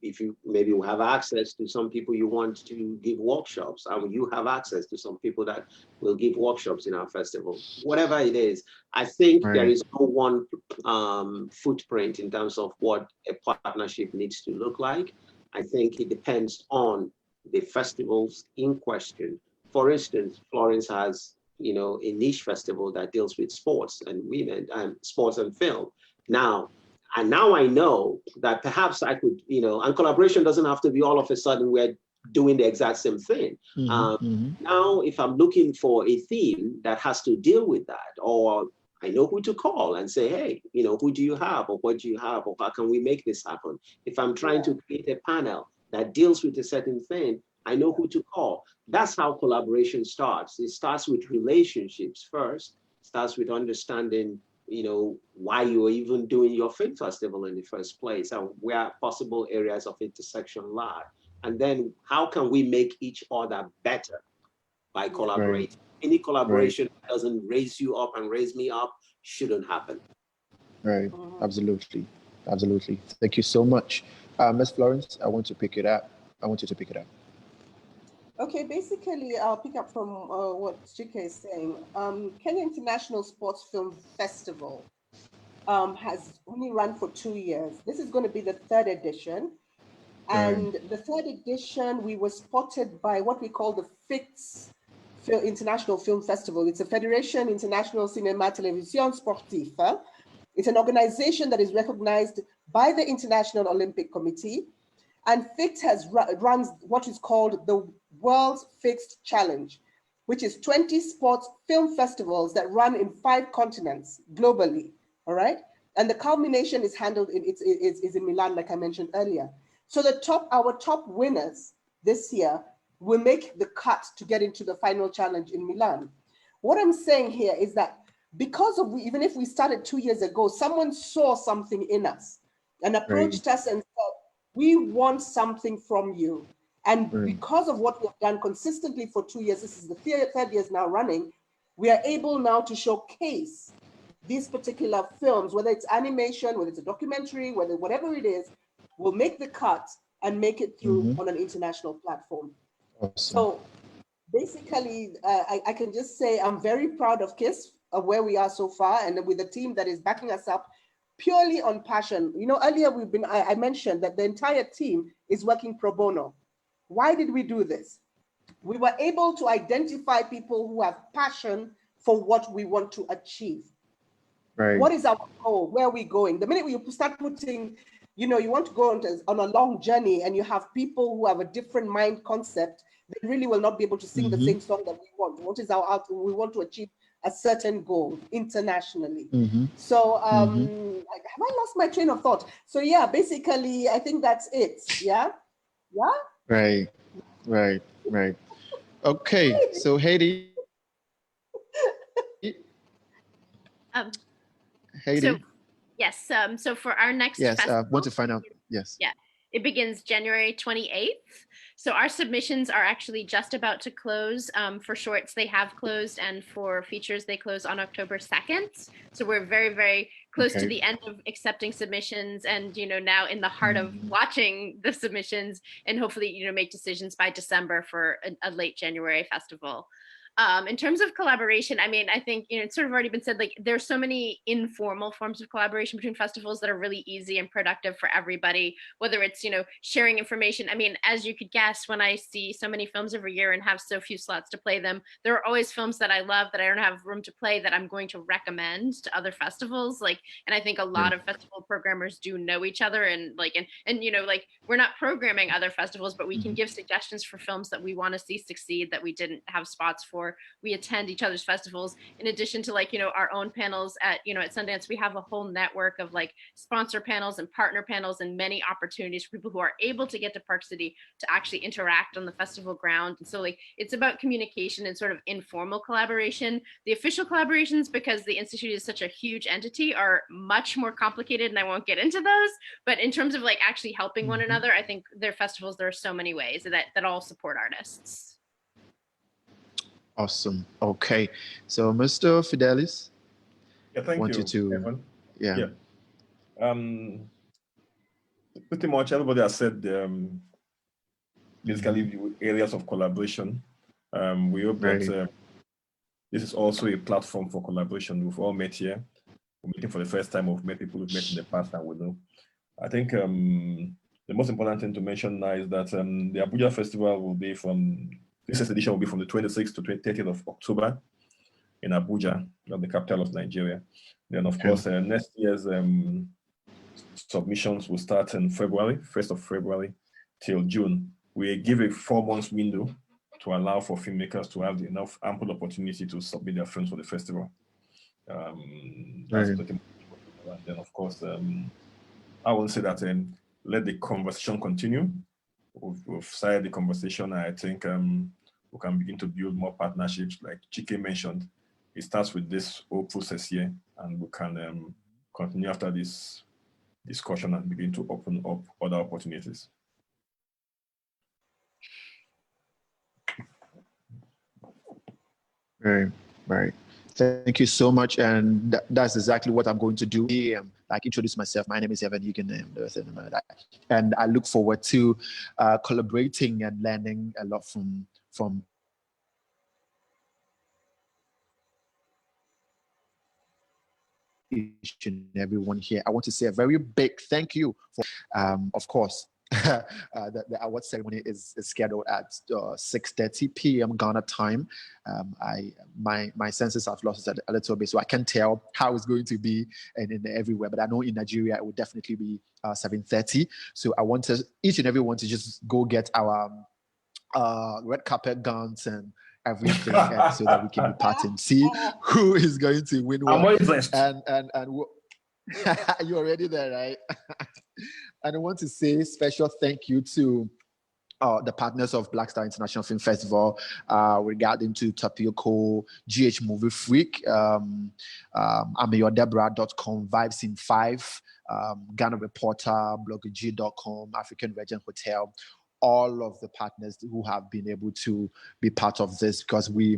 if you maybe will have access to some people you want to give workshops, and you have access to some people that will give workshops in our festival. Whatever it is, I think there is no one footprint in terms of what a partnership needs to look like. I think it depends on the festivals in question. For instance, Florence has, a niche festival that deals with sports and women and sports and film. Now I know that perhaps I could, and collaboration doesn't have to be all of a sudden we're doing the exact same thing. Now, if I'm looking for a theme that has to deal with that, or I know who to call and say, hey, who do you have, or what do you have, or how can we make this happen? If I'm trying to create a panel that deals with a certain thing, I know who to call. That's how collaboration starts. It starts with relationships first, starts with understanding why you're even doing your film festival in the first place and where possible areas of intersection lie. And then how can we make each other better by collaborating? Any collaboration that doesn't raise you up and raise me up shouldn't happen. Right, absolutely. Thank you so much. Ms. Florence, I want you to pick it up. Okay, basically, I'll pick up from what Chike is saying. Kenya International Sports Film Festival has only run for 2 years. This is going to be the 3rd edition. And the 3rd edition, we were spotted by what we call the FIX International Film Festival. It's a Fédération Internationale Cinéma Télévision Sportif. It's an organization that is recognized by the International Olympic Committee. And FIX runs what is called the World's FIX Challenge, which is 20 sports film festivals that run in 5 continents globally, all right? And the culmination is handled is in Milan, like I mentioned earlier. So our top winners this year will make the cut to get into the final challenge in Milan. What I'm saying here is that even if we started 2 years ago, someone saw something in us and approached us and said, we want something from you. And because of what we've done consistently for 2 years, this is the 3rd year now running, we are able now to showcase these particular films, whether it's animation, whether it's a documentary, whatever it is, will make the cut and make it through on an international platform. Awesome. So basically, I can just say I'm very proud of KISS, of where we are so far, and with the team that is backing us up purely on passion. You know, earlier I mentioned that the entire team is working pro bono. Why did we do this? We were able to identify people who have passion for what we want to achieve. What is our goal? Where are we going? The minute you start putting, you want to go on a long journey and you have people who have a different mind concept, they really will not be able to sing the same song that we want. What is we want to achieve a certain goal internationally. So have I lost my train of thought? So yeah, basically, I think that's it. Yeah? Right. Okay, so Haiti. Haiti. So, yes. So for our next festival, want to find out. Yes. Yeah, it begins January 28th. So our submissions are actually just about to close. For shorts, they have closed, and for features, they close on October 2nd. So we're very, very close to the end of accepting submissions, and now in the heart of watching the submissions, and hopefully make decisions by December for a late January festival. In terms of collaboration, I mean, I think, it's sort of already been said, like, there's so many informal forms of collaboration between festivals that are really easy and productive for everybody, whether it's, sharing information. I mean, as you could guess, when I see so many films every year and have so few slots to play them, there are always films that I love that I don't have room to play that I'm going to recommend to other festivals. And I think a lot of festival programmers do know each other, and we're not programming other festivals, but we can give suggestions for films that we want to see succeed that we didn't have spots for. We attend each other's festivals. In addition to our own panels at Sundance, we have a whole network of sponsor panels and partner panels and many opportunities for people who are able to get to Park City to actually interact on the festival ground. And so it's about communication and sort of informal collaboration. The official collaborations, because the Institute is such a huge entity, are much more complicated, and I won't get into those. But in terms of actually helping one another, I think their festivals, there are so many ways that all support artists. Awesome. Okay. So, Mr. Fidelis. Yeah, thank you. Evan. Yeah. Pretty much everybody has said basically the areas of collaboration. We hope that this is also a platform for collaboration. We've all met here. We're meeting for the first time. We've met people who've met in the past and we know. I think the most important thing to mention now is that the Abuja Festival will be this edition will be from the 26th to 30th of October in Abuja, the capital of Nigeria. Then, of course, next year's submissions will start in February, 1st of February till June. We give a 4-month window to allow for filmmakers to have enough ample opportunity to submit their films for the festival. That's pretty much. And then, of course, I will say that let the conversation continue. We've started the conversation. I think we can begin to build more partnerships, like Chike mentioned. It starts with this whole process here, and we can continue after this discussion and begin to open up other opportunities. Right. Thank you so much. And that's exactly what I'm going to do. Introduce myself. My name is Evan Egan, and I look forward to collaborating and learning a lot from from each and everyone here. I want to say a very big thank you for, of course, the award ceremony is scheduled at 6:30 p.m. Ghana time. My senses have lost it a little bit, so I can't tell how it's going to be and everywhere. But I know in Nigeria it will definitely be 7:30. So I want each and everyone to just go get our red carpet gowns and everything, so that we can be part and see who is going to win what. And you're already there, right? And I want to say special thank you to the partners of Black Star International Film Festival, regarding to Tapioco, GH Movie Freak, AmeyoDebra.com, Vibes in 5, Ghana Reporter, BlogG.com, African Regent Hotel, all of the partners who have been able to be part of this, because we,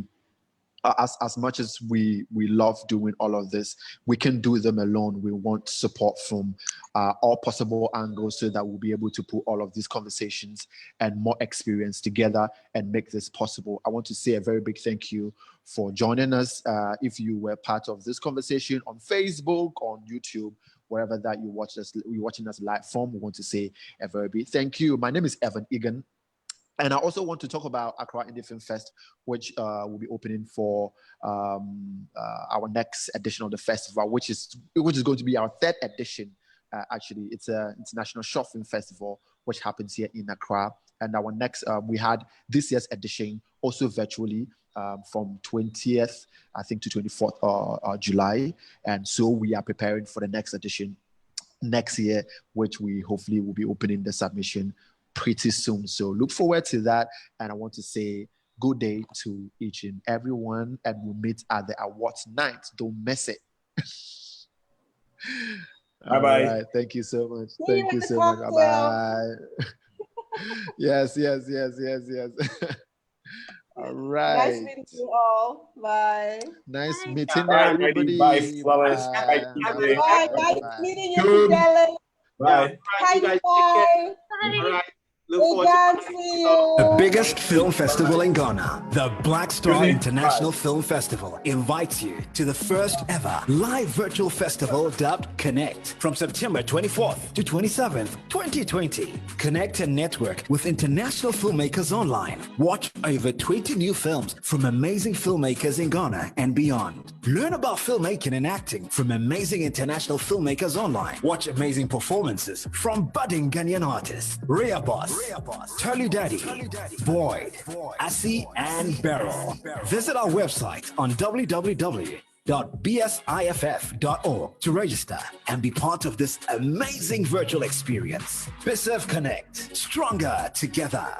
as much as we love doing all of this, we can do them alone. We want support from all possible angles so that we'll be able to put all of these conversations and more experience together and make this possible. I want to say a very big thank you for joining us. If you were part of this conversation on Facebook, on YouTube, wherever that you're watching us live from, we want to say a very big thank you. My name is Evan Egan. And I also want to talk about Accra Indie Film Fest, which will be opening for our next edition of the festival, which is going to be our third edition. Actually, it's an international short film festival, which happens here in Accra. And our next, we had this year's edition also virtually from 20th, I think, to 24th July. And so we are preparing for the next edition next year, which we hopefully will be opening the submission pretty soon. So look forward to that. And I want to say good day to each and everyone, and we'll meet at the awards night. Don't miss it. Bye-bye. Right. Thank you so much. Thank you so much. Bye-bye. Yes. All right. Nice meeting you all. Bye. Nice meeting Bye, everybody. bye, Flowers. Bye. Bye. Bye. Nice meeting you, Dylan. Bye. Bye. You guys take Bye. All right. Look Hey, forward God, to see you. The biggest film festival in Ghana, the Black Star Excuse me? International Film Festival, invites you to the first ever live virtual festival dubbed Connect from September 24th to 27th, 2020. Connect and network with international filmmakers online. Watch over 20 new films from amazing filmmakers in Ghana and beyond. Learn about filmmaking and acting from amazing international filmmakers online. Watch amazing performances from budding Ghanaian artists, Rhea Boss, Turley Daddy, Boyd, Asi, and Beryl. Visit our website on www.bsiff.org to register and be part of this amazing virtual experience. BSF Connect, stronger together.